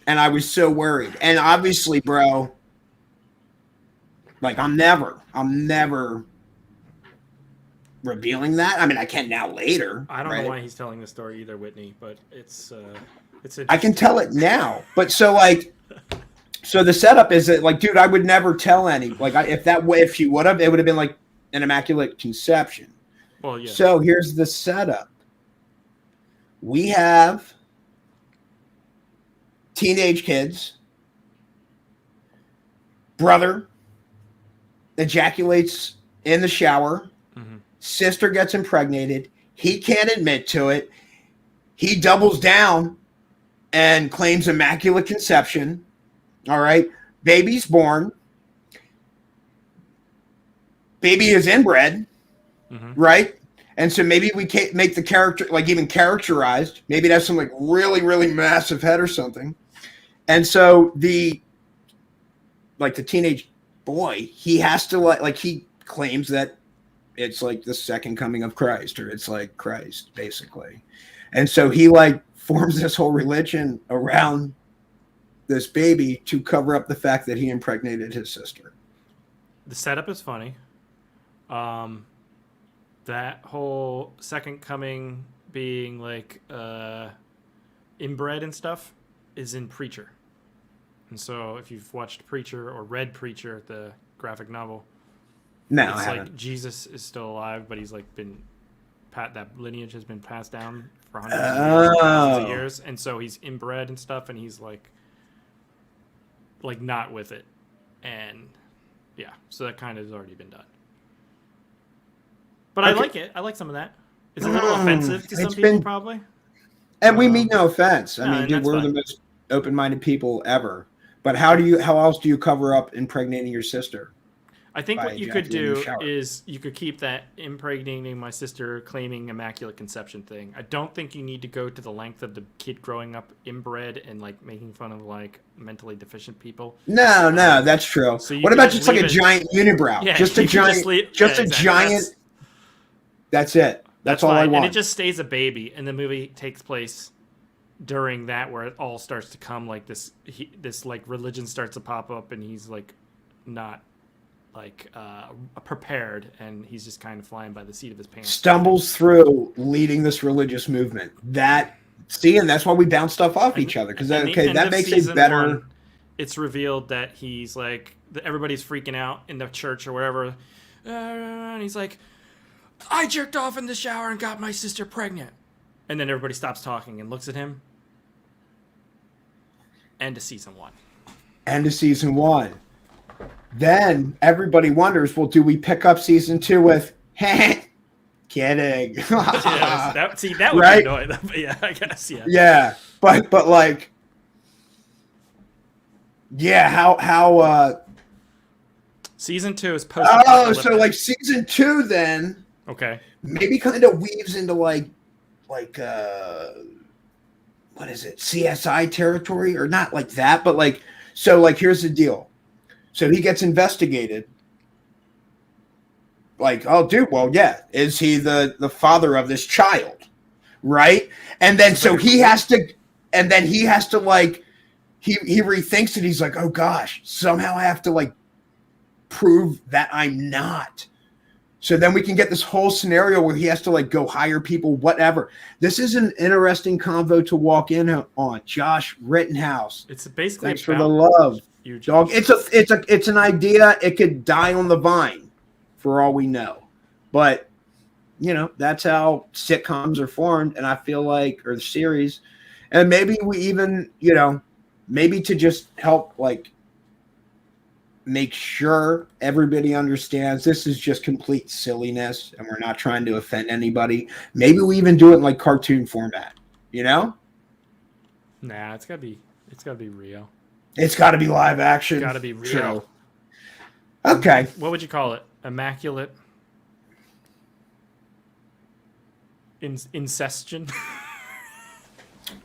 S2: And I was so worried. And obviously, bro, like I'm never revealing that. I mean, I can now later.
S1: I don't
S2: right?
S1: know why he's telling the story either, Whitney, but it's
S2: I can tell it now. But so like, so the setup is that like, dude, I would never tell any. Like, if she would have, it would have been like an immaculate conception.
S1: Well, yeah.
S2: So here's the setup. We have teenage kids. Brother ejaculates in the shower.
S1: Mm-hmm.
S2: Sister gets impregnated. He can't admit to it. He doubles down and claims immaculate conception. All right. Baby's born. Baby is inbred.
S1: Mm-hmm.
S2: Right. And so maybe we can't make the character like even characterized. Maybe it has some like really, really massive head or something. And so the teenage boy, he has to like he claims that it's like the second coming of Christ, or it's like Christ, basically. And so he like forms this whole religion around this baby to cover up the fact that he impregnated his sister.
S1: The setup is funny. That whole second coming being like inbred and stuff is in Preacher. And so if you've watched Preacher or read Preacher, the graphic novel,
S2: no,
S1: it's
S2: I
S1: like
S2: haven't.
S1: Jesus is still alive, but he's like that lineage has been passed down for hundreds of years, thousands of years, and so he's inbred and stuff, and he's like not with it, and yeah, so that kind of has already been done. But okay. I like it. I like some of that. It's a little offensive to some people, probably.
S2: And we mean no offense. I mean, dude, we're the most open-minded people ever. But how else do you cover up impregnating your sister?
S1: I think what you could do is you could keep that impregnating my sister, claiming immaculate conception thing. I don't think you need to go to the length of the kid growing up inbred and like making fun of like mentally deficient people.
S2: No, that's true. So what about just like a giant unibrow?
S1: Yeah,
S2: just a giant, giant. That's it. That's all I want.
S1: And it just stays a baby, and the movie takes place during that, where it all starts to come like this. This like religion starts to pop up, and he's like not like prepared, and he's just kind of flying by the seat of his pants.
S2: Stumbles through leading this religious movement. And that's why we bounce stuff off each other, because that makes it better.
S1: It's revealed that he's like everybody's freaking out in the church or whatever, and he's like, I jerked off in the shower and got my sister pregnant. And then everybody stops talking and looks at him. End of season 1.
S2: End of season 1. Then everybody wonders, well, do we pick up season 2 with, kidding?
S1: that would be annoying. But yeah, I guess, yeah.
S2: Yeah, but like, yeah, how
S1: season 2 is post.
S2: Oh, so like season 2 then.
S1: Okay.
S2: Maybe kind of weaves into like what is it? CSI territory, or not like that, but like, so like here's the deal. So he gets investigated. Like, oh dude, well, yeah, is he the father of this child? Right? And then so he has to like he rethinks it. He's like, oh gosh, somehow I have to like prove that I'm not. So then we can get this whole scenario where he has to like go hire people, whatever. This is an interesting convo to walk in on. Josh Rittenhouse.
S1: It's basically
S2: thanks for the love, dog. It's an idea. It could die on the vine, for all we know. But you know, that's how sitcoms are formed, and I feel like, or the series, and maybe we even, you know, maybe to just help like make sure everybody understands this is just complete silliness and we're not trying to offend anybody. Maybe we even do it in like cartoon format, you know?
S1: Nah, it's gotta be real.
S2: It's gotta be live action.
S1: It's gotta be real.
S2: True. Okay.
S1: What would you call it? Immaculate incestion?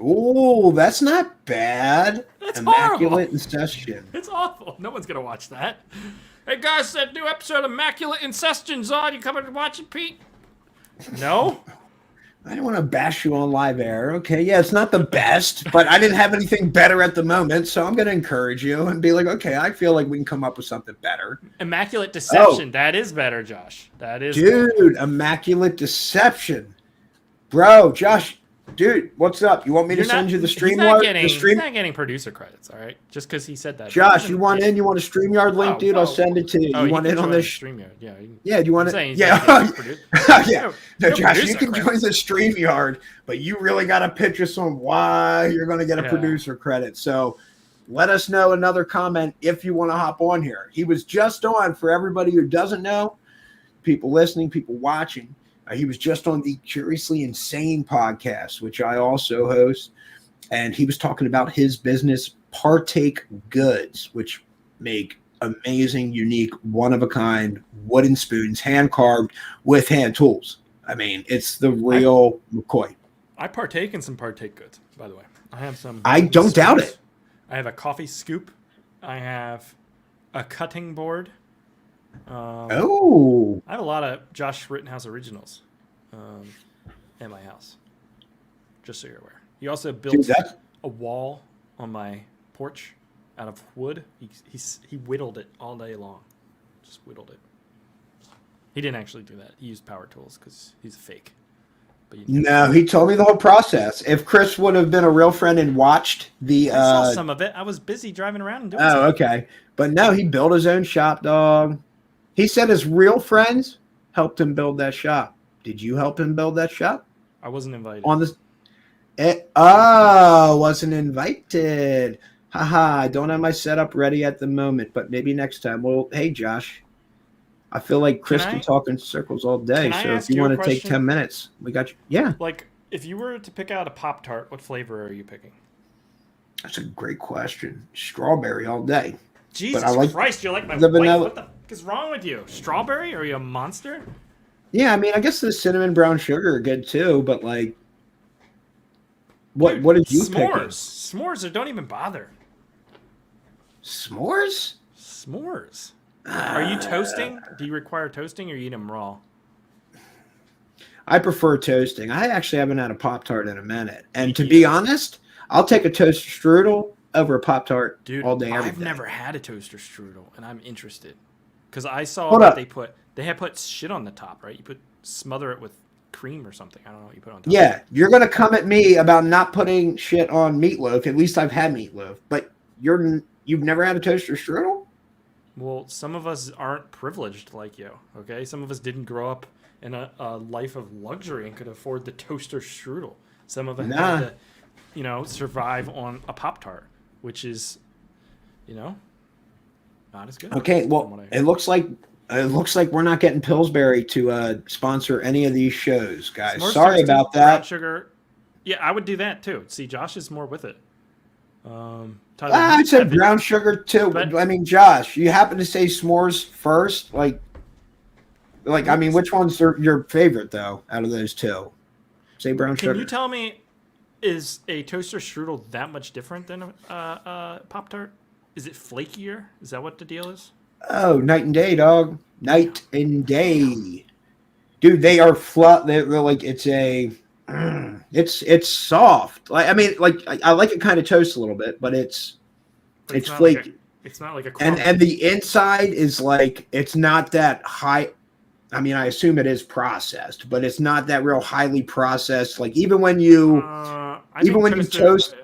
S2: Ooh, that's not bad.
S1: That's
S2: Immaculate
S1: horrible.
S2: Ingestion.
S1: It's awful. No one's gonna watch that. Hey guys, that new episode of Immaculate Incestion's on. You coming to watch it, Pete? No.
S2: I don't want to bash you on live air. Okay, yeah, it's not the best, but I didn't have anything better at the moment, so I'm going to encourage you and be like, okay, I feel like we can come up with something better.
S1: Immaculate Deception. That is better, Josh. That is
S2: Dude,
S1: better.
S2: Immaculate Deception. Bro, Josh, dude, what's up? You want me to send you the StreamYard?
S1: He's not getting producer credits, all right? Just because he said that.
S2: Josh, you want in? You want a StreamYard link, dude? I'll send it to you.
S1: Oh,
S2: you want in on this?
S1: StreamYard? Yeah.
S2: Yeah, do you want it? Yeah. Yeah. No, Josh, you can join the StreamYard, but you really got to pitch us on why you're going to get a producer credit. So let us know another comment if you want to hop on here. He was just on, for everybody who doesn't know, people listening, people watching. He was just on the Curiously Insane podcast, which I also host, and he was talking about his business, Partake Goods, which make amazing, unique, one-of-a-kind wooden spoons, hand-carved with hand tools. I mean, it's the real McCoy.
S1: I partake in some Partake Goods, by the way. I have some.
S2: I don't doubt it.
S1: I have a coffee scoop. I have a cutting board. I have a lot of Josh Rittenhouse originals at my house, just so you're aware. He also built a wall on my porch out of wood. He whittled it all day long, just whittled it. He didn't actually do that. He used power tools because he's a fake. But
S2: no, he told me the whole process. If Chris would have been a real friend and watched the...
S1: I saw some of it. I was busy driving around and doing something.
S2: Oh, okay. But no, he built his own shop, dog. He said his real friends helped him build that shop. Did you help him build that shop?
S1: I wasn't invited.
S2: On this... wasn't invited. Haha, I don't have my setup ready at the moment, but maybe next time. Well, hey, Josh. I feel like Chris can talk in circles all day, so if you want to take 10 minutes, we got you. Yeah.
S1: Like, if you were to pick out a Pop-Tart, what flavor are you picking?
S2: That's a great question. Strawberry all day.
S1: Jesus Christ, you're like my wife. What the fuck is wrong with you? Strawberry? Are you a monster?
S2: Yeah, I mean, I guess the cinnamon brown sugar are good too, but like, what did you pick?
S1: S'mores, or don't even bother.
S2: S'mores?
S1: S'mores. Are you toasting? Do you require toasting, or you eat them raw?
S2: I prefer toasting. I actually haven't had a Pop-Tart in a minute. And to be honest, I'll take a toaster strudel over a Pop-Tart all day, every day.
S1: I've never had a toaster strudel, and I'm interested. Because I saw that they had put shit on the top, right? You smother it with cream or something. I don't know what you put on top.
S2: Yeah, you're going to come at me about not putting shit on meatloaf. At least I've had meatloaf. But you've never had a toaster strudel?
S1: Well, some of us aren't privileged like you, okay? Some of us didn't grow up in a life of luxury and could afford the toaster strudel. Some of us had to, survive on a Pop-Tart, which is, not as good.
S2: Okay, well, it looks like we're not getting Pillsbury to sponsor any of these shows, guys. Sorry about that.
S1: Brown sugar. Yeah, I would do that too. See, Josh is more with it.
S2: I said brown sugar too. But, I mean, Josh, you happen to say s'mores first? Like, I mean, which one's your favorite though out of those two? Say brown sugar.
S1: Can you tell me, is a toaster strudel that much different than a Pop-Tart? Is it flakier? Is that what the deal is?
S2: Oh, night and day, dog. Night and day, dude. They are flat. They're like it's soft. Like, I mean, like I like it kind of toast a little bit, but it's flaky.
S1: It's not like a crumble.
S2: And the inside is like, it's not that high. I mean, I assume it is processed, but it's not that real highly processed. Like even when you toast,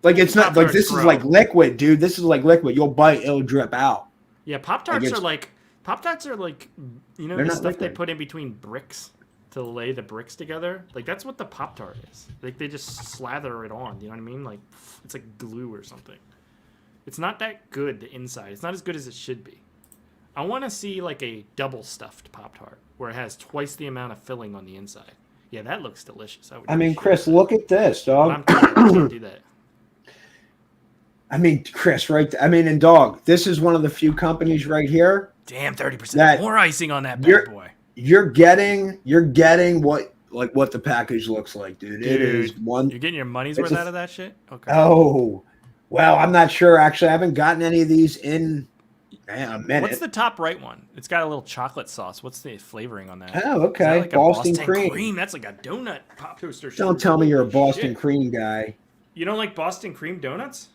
S2: like it's not like this is like liquid, dude. This is like liquid. You'll bite, it'll drip out.
S1: Yeah, Pop-Tarts are like the stuff they put in between bricks to lay the bricks together. Like that's what the Pop-Tart is. Like they just slather it on. You know what I mean? Like it's like glue or something. It's not that good, the inside. It's not as good as it should be. I want to see like a double stuffed Pop-Tart where it has twice the amount of filling on the inside. Yeah, that looks delicious.
S2: I mean, Chris, look at this, dog.
S1: I can't do that.
S2: I mean, Chris, right? I mean, and dog, this is one of the few companies right here.
S1: Damn, 30% more icing on that bad boy.
S2: You're getting what like what the package looks like, dude. It is one.
S1: You're getting your money's worth out of that shit? Okay.
S2: Oh, well, I'm not sure. Actually, I haven't gotten any of these in a minute.
S1: What's the top right one? It's got a little chocolate sauce. What's the flavoring on that?
S2: Oh, okay.
S1: Like
S2: Boston cream.
S1: That's like a donut pop toaster.
S2: Don't tell me you're a Boston cream guy.
S1: You don't like Boston cream donuts?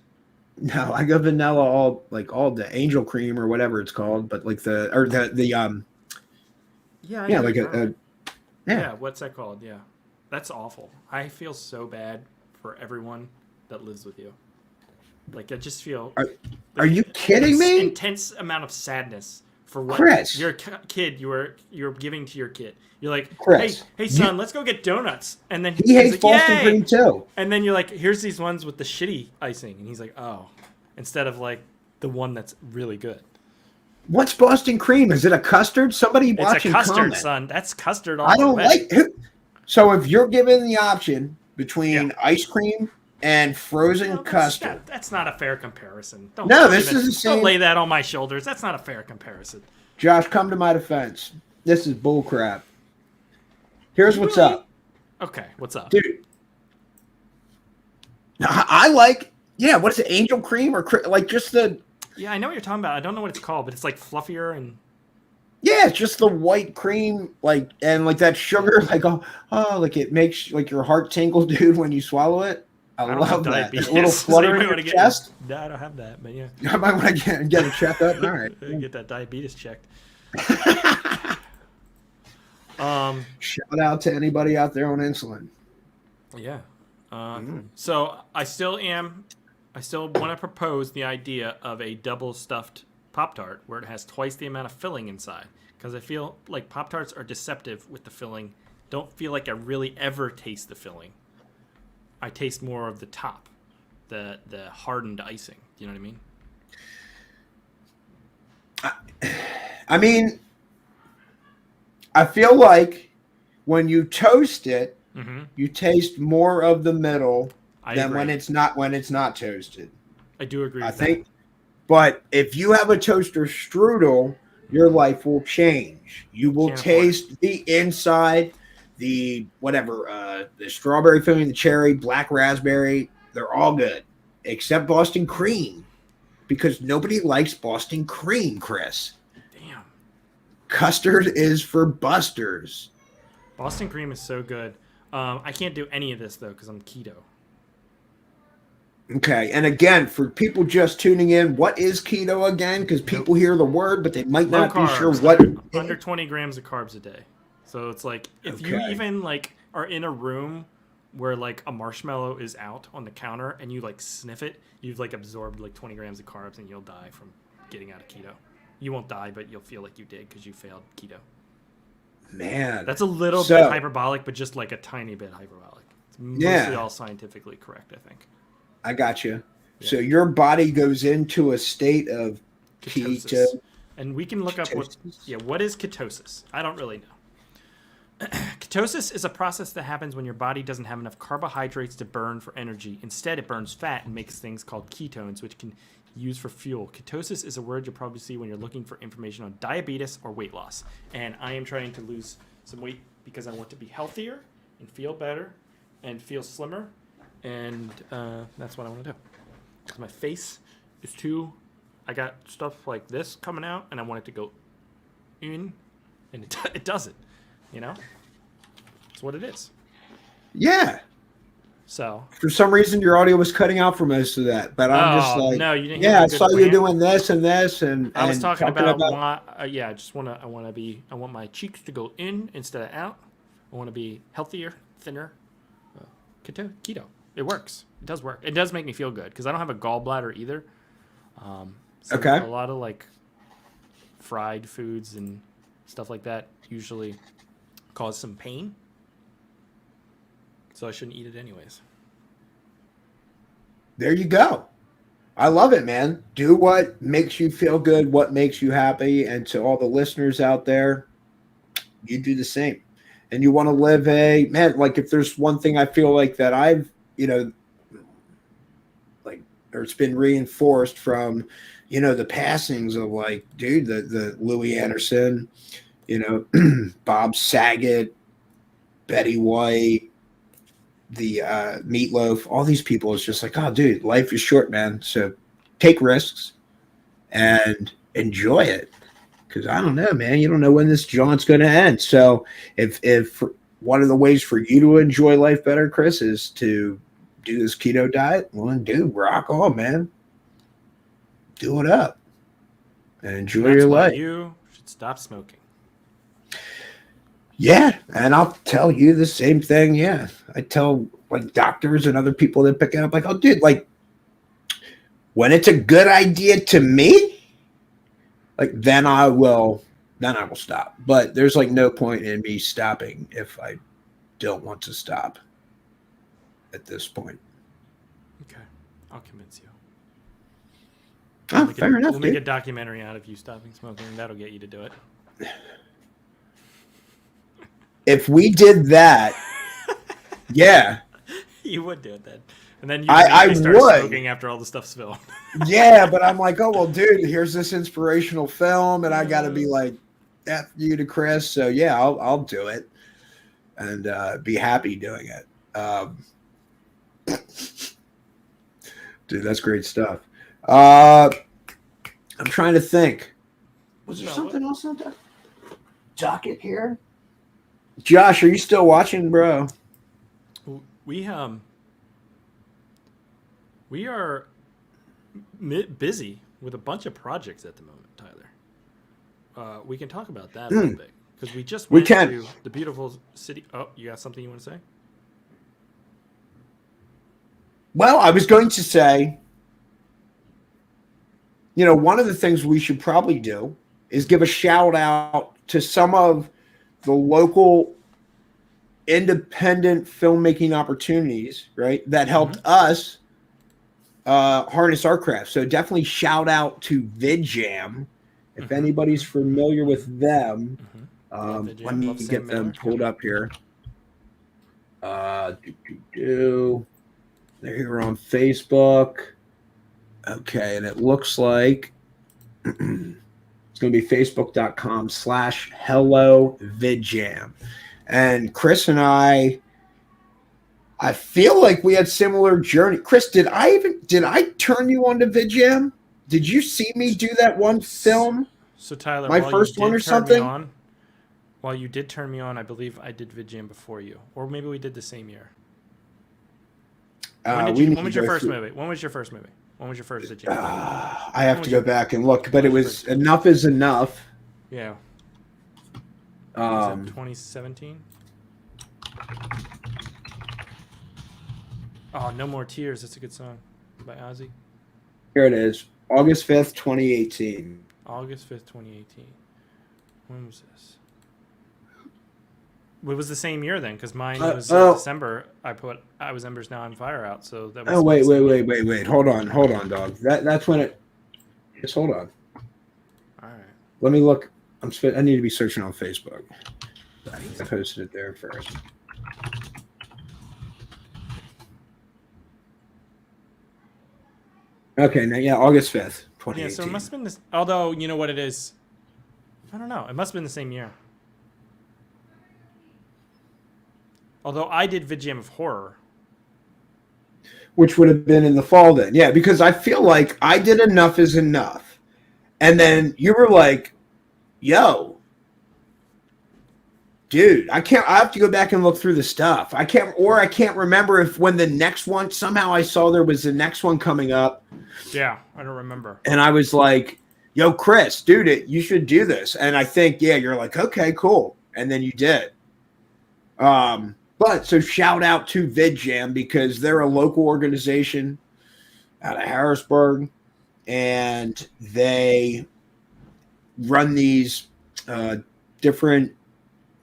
S2: No, I go vanilla all the angel cream or whatever it's called, but like the
S1: yeah, what's that called? Yeah. That's awful. I feel so bad for everyone that lives with you. Like I just feel
S2: Are you kidding me?
S1: Intense amount of sadness for what
S2: Chris,
S1: your kid you're giving to your kid. You're like,
S2: Chris,
S1: hey son, let's go get donuts. And then
S2: he hates
S1: like,
S2: Boston
S1: Yay!
S2: cream too.
S1: And then you're like, here's these ones with the shitty icing, and he's like, oh, instead of like the one that's really good.
S2: What's Boston cream? Is it a custard? Somebody watching
S1: comment. It's a custard,
S2: comment.
S1: son. That's custard.
S2: I don't like. So if you're given the option between ice cream and frozen custard,
S1: that's not a fair comparison. Don't lay that on my shoulders. That's not a fair comparison.
S2: Josh, come to my defense. This is bullcrap. Here's what's up.
S1: Okay, what's up,
S2: dude? I like. Yeah, what is it? Angel cream or like just the?
S1: Yeah, I know what you're talking about. I don't know what it's called, but it's like fluffier and.
S2: Yeah, it's just the white cream, like and like that sugar, like like it makes like your heart tingle, dude, when you swallow it. I love that. A little flutter in your chest.
S1: No, I don't have that, but yeah.
S2: I might want to get a checkup. All right,
S1: get that diabetes checked.
S2: Shout out to anybody out there on insulin.
S1: Yeah. So I still want to propose the idea of a double stuffed Pop-Tart where it has twice the amount of filling inside, because I feel like Pop-Tarts are deceptive with the filling. Don't feel like I really ever taste the filling. I taste more of the top, the hardened icing. You know what I mean?
S2: I mean, I feel like when you toast it, you taste more of the middle than when it's not toasted.
S1: I do agree.
S2: I think. But if you have a toaster strudel, your life will change. You will taste the inside, the whatever, the strawberry filling, the cherry, black raspberry. They're all good, except Boston cream, because nobody likes Boston cream, Chris.
S1: Damn.
S2: Custard is for busters.
S1: Boston cream is so good. I can't do any of this though because I'm keto.
S2: Okay, and again, for people just tuning in, what is keto again? Because people hear the word, but they might not be sure what.
S1: Under 20 grams of carbs a day. So it's like if you even like are in a room where like a marshmallow is out on the counter and you like sniff it, you've like absorbed like 20 grams of carbs and you'll die from getting out of keto. You won't die, but you'll feel like you did because you failed keto.
S2: Man,
S1: that's a little bit hyperbolic, but just like a tiny bit hyperbolic. It's mostly all scientifically correct, I think.
S2: I got you. Yeah. So your body goes into a state of keto.
S1: And we can look up what is ketosis? I don't really know. Ketosis is a process that happens when your body doesn't have enough carbohydrates to burn for energy. Instead, it burns fat and makes things called ketones, which can use for fuel. Ketosis is a word you'll probably see when you're looking for information on diabetes or weight loss. And I am trying to lose some weight because I want to be healthier and feel better and feel slimmer. And that's what I want to do. Because my face is I got stuff like this coming out, and I want it to go in, and it doesn't. You know? It's what it is.
S2: Yeah.
S1: So. For
S2: some reason, your audio was cutting out for most of that, but I'm just like,
S1: no, you didn't.
S2: Yeah, I saw you doing this and this, and
S1: I was talking about why. I just want to. I want my cheeks to go in instead of out. I want to be healthier, thinner. Keto. It works. It does work. It does make me feel good because I don't have a gallbladder either. So a lot of like fried foods and stuff like that usually cause some pain. So I shouldn't eat it anyways.
S2: There you go. I love it, man. Do what makes you feel good, what makes you happy. And to all the listeners out there, you do the same. And you want to live like if there's one thing I feel like that I've, or it's been reinforced from, the passings of like, dude, the Louis Anderson, Bob Saget, Betty White, the Meatloaf, all these people. It's just like, oh, dude, life is short, man. So take risks and enjoy it. Because I don't know, man. You don't know when this jaunt's going to end. So if one of the ways for you to enjoy life better, Chris, is to do this keto diet, well, then, dude, rock on, man. Do it up and enjoy your life.
S1: You should stop smoking.
S2: Yeah, and I'll tell you the same thing. Yeah, I tell like doctors and other people that pick it up, like, oh, dude, like when it's a good idea to me, like then I will stop. But there's like no point in me stopping if I don't want to stop at this point.
S1: Okay, I'll convince you.
S2: Oh, fair enough.
S1: We'll make a documentary out of you stopping smoking. That'll get you to do it.
S2: If we did that, yeah.
S1: You would do it then. And then you
S2: I
S1: start
S2: would.
S1: smoking after all the stuff's spilled.
S2: Yeah, but I'm like, oh, well, dude, here's this inspirational film, and I got to be like, F you to Chris. So, yeah, I'll do it and be happy doing it. Dude, that's great stuff. I'm trying to think. Was there something else on the docket here? Josh, are you still watching, bro?
S1: We are busy with a bunch of projects at the moment, Tyler. We can talk about that a little bit because we just went to the beautiful city. Oh, you got something you want to say?
S2: Well, I was going to say, you know, one of the things we should probably do is give a shout out to some of the local independent filmmaking opportunities, right, that helped us harness our craft. So definitely shout out to VidJam. If anybody's familiar with them, let me get them pulled up here. They're here on Facebook. Okay, and it looks like it's going to be facebook.com/hellovidjam. And Chris and I feel like we had similar journey. Chris, did I turn you on to VidJam? Did you see me do that one film?
S1: So Tyler,
S2: my first one or something?
S1: While you did turn me on, I believe I did VidJam before you. Or maybe we did the same year. When was your first movie? When was your first VidJam?
S2: I have to go back and look, but it was Enough is Enough.
S1: Yeah. Was it 2017? Oh, No More Tears. That's a good song by Ozzy.
S2: Here it is. August 5th, 2018.
S1: August 5th, 2018. When was this? It was the same year then, because mine was December. I Was Embers Now on Fire out, so that was.
S2: Oh wait! Hold on, dog. That's when it. Just hold on.
S1: All right.
S2: Let me look. I need to be searching on Facebook. I posted it there first. Okay, now yeah, August 5th, 2018.
S1: Yeah, so it must have been this. Although you know what it is, I don't know. It must have been the same year. Although I did VidJam of Horror.
S2: Which would have been in the fall then. Yeah, because I feel like I did Enough is Enough. And then you were like, yo, dude, I have to go back and look through the stuff. I can't remember if when the next one, somehow I saw there was the next one coming up.
S1: Yeah, I don't remember.
S2: And I was like, yo, Chris, dude, you should do this. And I think, yeah, you're like, okay, cool. And then you did. But so shout out to VidJam because they're a local organization out of Harrisburg, and they run these different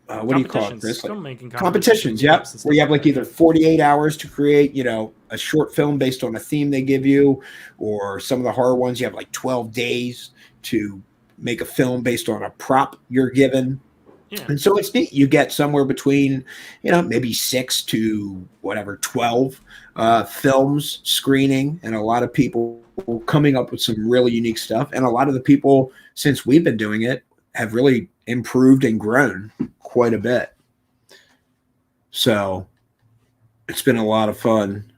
S2: what do you call it, Chris?
S1: Filmmaking
S2: competitions, yeah. Where you have like either 48 hours to create, you know, a short film based on a theme they give you, or some of the horror ones you have like 12 days to make a film based on a prop you're given. Yeah. And so it's neat. You get somewhere between, you know, maybe 6 to 12 films screening, and a lot of people coming up with some really unique stuff. And a lot of the people, since we've been doing it, have really improved and grown quite a bit. So it's been a lot of fun.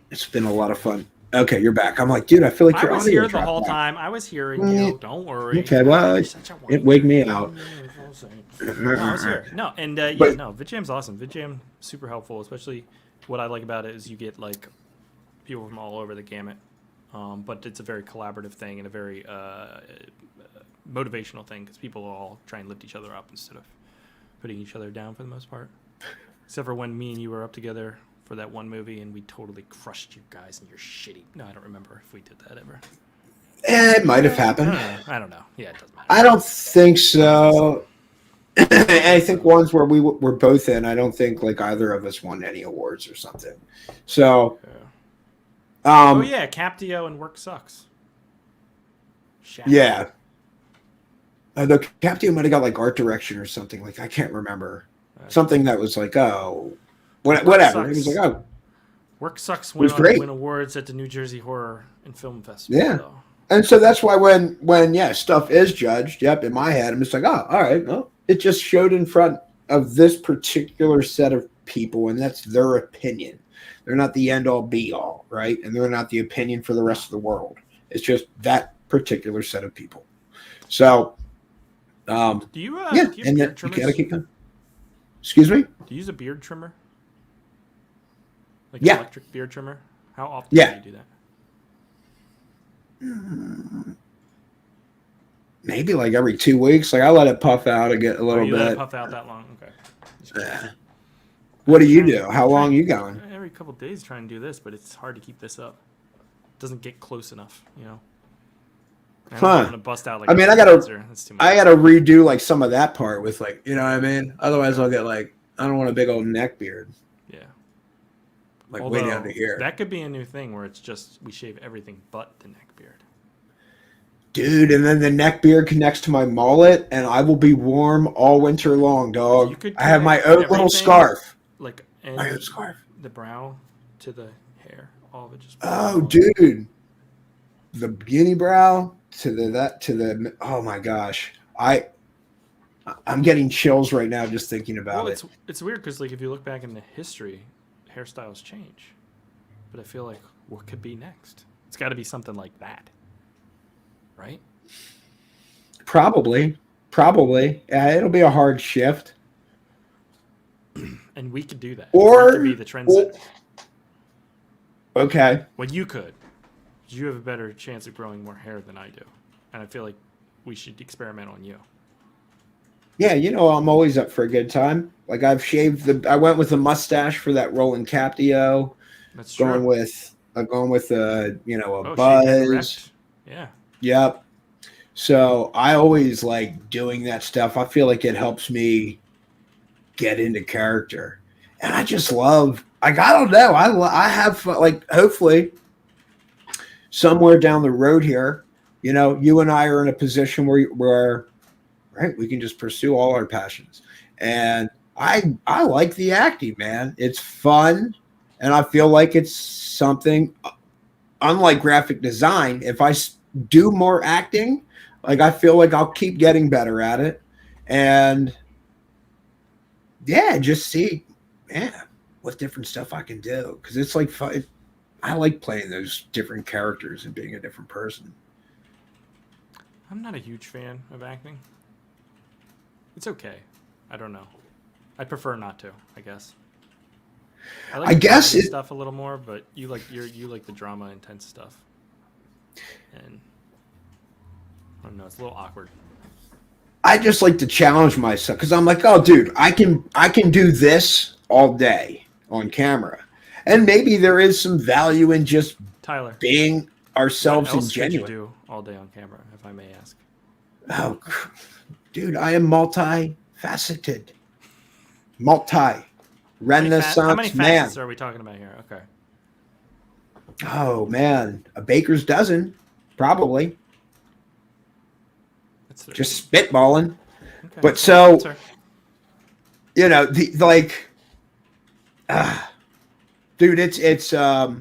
S2: It's been a lot of fun. Okay, you're back. I'm like, dude, I feel like
S1: I
S2: your
S1: was
S2: audio
S1: here the
S2: dropped
S1: whole
S2: out.
S1: time. I was hearing you. Don't worry.
S2: Okay, well, it wake me out.
S1: No, I was here. No, and VidJam's awesome. VidJam, super helpful, especially what I like about it is you get like people from all over the gamut. But it's a very collaborative thing and a very motivational thing because people all try and lift each other up instead of putting each other down for the most part. Except for when me and you were up together for that one movie and we totally crushed you guys and you're shitty. No, I don't remember if we did that ever.
S2: It might have happened.
S1: I don't know. Yeah, it doesn't matter.
S2: I don't think so. I think ones where we were both in, I don't think like either of us won any awards or something. So,
S1: Captio and Work Sucks.
S2: Yeah. The Captio might have got like art direction or something. Like I can't remember. Something that was like, whatever. It was like,
S1: Work Sucks win awards at the New Jersey Horror and Film Festival.
S2: Yeah. So. And so that's why when stuff is judged, in my head, I'm just like, all right, well, it just showed in front of this particular set of people, and that's their opinion. They're not the end all be all, right? And they're not the opinion for the rest of the world. It's just that particular set of people. So,
S1: do you have beard trimmers?
S2: You gotta keep them. Excuse me?
S1: Do you use a beard trimmer? Like
S2: an
S1: electric beard trimmer? How often do you do that?
S2: Maybe like every 2 weeks. Like I let it puff out and get a little bit.
S1: Let it puff out that long? Okay.
S2: What do you do? How long are you going?
S1: Every couple of days trying to do this, but it's hard to keep this up. It doesn't get close enough, you know. I'm gonna bust out like
S2: I gotta redo like some of that part with like, you know what I mean? Otherwise I'll get like, I don't want a big old neck beard.
S1: Yeah.
S2: Like way down to here.
S1: That could be a new thing where it's just we shave everything but the neck beard.
S2: Dude, and then the neck beard connects to my mullet, and I will be warm all winter long, dog. I have my own little scarf.
S1: Like
S2: my own scarf.
S1: The brow to the hair, all of it just.
S2: Oh, dude, the unibrow to the. Oh my gosh, I'm getting chills right now just thinking about it.
S1: It's weird because like if you look back in the history, hairstyles change, but I feel like what could be next? It's got to be something like that. Right?
S2: Probably. It'll be a hard shift.
S1: And we could do that.
S2: Or
S1: we could be the trendsetter.
S2: Okay.
S1: Well, you could. You have a better chance of growing more hair than I do. And I feel like we should experiment on you.
S2: Yeah, I'm always up for a good time. Like I went with a mustache for that rolling Captio.
S1: That's true.
S2: I'm going with a buzz.
S1: Yeah.
S2: Yep. So I always like doing that stuff. I feel like it helps me get into character. And I just love, like, I don't know. I have like, hopefully somewhere down the road here, you and I are in a position where right, we can just pursue all our passions. And I like the acting, man. It's fun. And I feel like it's something unlike graphic design. If I do more acting, like I feel like I'll keep getting better at it, and just see what different stuff I can do, because it's like fun. I like playing those different characters and being a different person.
S1: I'm not a huge fan of acting. It's okay. I don't know. I prefer not to, I guess. I guess stuff a little more, but you like the drama intense stuff. And I don't know, it's a little awkward.
S2: I just like to challenge myself because I'm like, oh, dude, I can do this all day on camera, and maybe there is some value in just
S1: Tyler
S2: being ourselves and genuine.
S1: What you do all day on camera, if I may ask?
S2: Oh, dude, I am multifaceted, Renaissance
S1: how many
S2: man.
S1: facets are we talking about here? Okay.
S2: Oh man, a baker's dozen, probably. That's just spitballing. Okay. But so, dude, it's I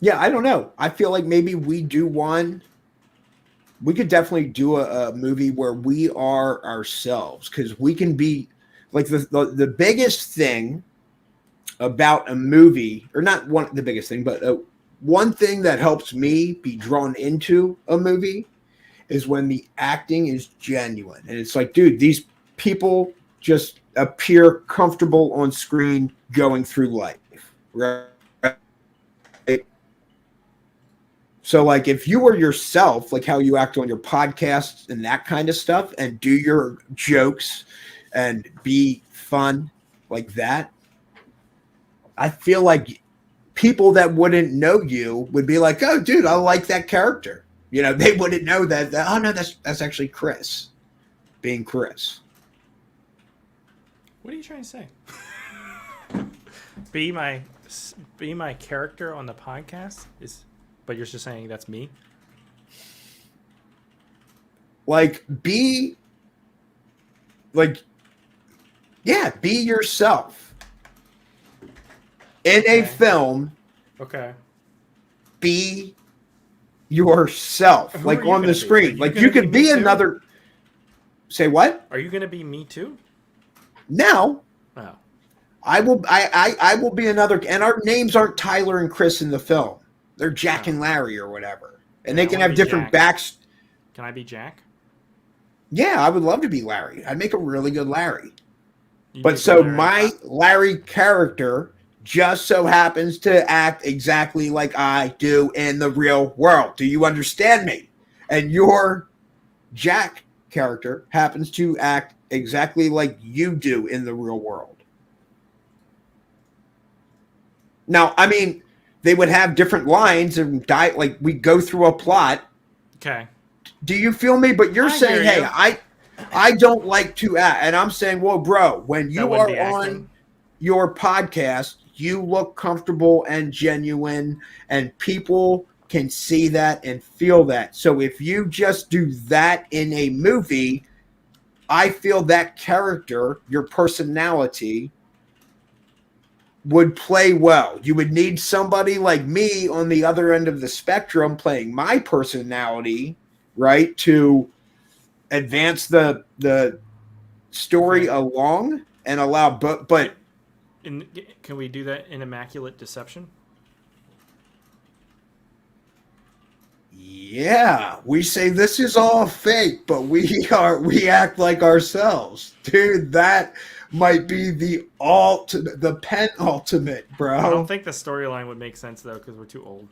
S2: don't know. I feel like maybe we do one. We could definitely do a movie where we are ourselves, because we can be like the biggest thing about a movie, or not the biggest thing, but one thing that helps me be drawn into a movie is when the acting is genuine. And it's like, dude, these people just appear comfortable on screen going through life, right? So, like, if you were yourself, like how you act on your podcasts and that kind of stuff, and do your jokes and be fun like that, I feel like people that wouldn't know you would be like, oh, dude, I like that character. You know, they wouldn't know that oh, no, that's actually Chris being Chris.
S1: What are you trying to say? Be my character on the podcast but you're just saying that's me?
S2: Like, be yourself. In a film, be yourself.
S1: Who
S2: like on the screen. Like you could be another. Say what?
S1: Are you going to be me too?
S2: No.
S1: Oh.
S2: I will be another, and our names aren't Tyler and Chris in the film. They're Jack and Larry or whatever. And they can have different backs.
S1: Can I be Jack?
S2: Yeah, I would love to be Larry. I'd make a really good Larry. But so my Larry character just so happens to act exactly like I do in the real world. Do you understand me? And your Jack character happens to act exactly like you do in the real world. Now, I mean, they would have different lines and like we go through a plot.
S1: Okay.
S2: Do you feel me? But you're saying, hey, I don't like to act. And I'm saying, well, bro, when you are on your podcast, you look comfortable and genuine, and people can see that and feel that. So if you just do that in a movie, I feel that character, your personality, would play well. You would need somebody like me on the other end of the spectrum playing my personality, right, to advance the story along and allow but
S1: can we do that in Immaculate Deception?
S2: Yeah, we say this is all fake, but we act like ourselves. Dude, that might be the penultimate, bro.
S1: I don't think the storyline would make sense though, because we're too old.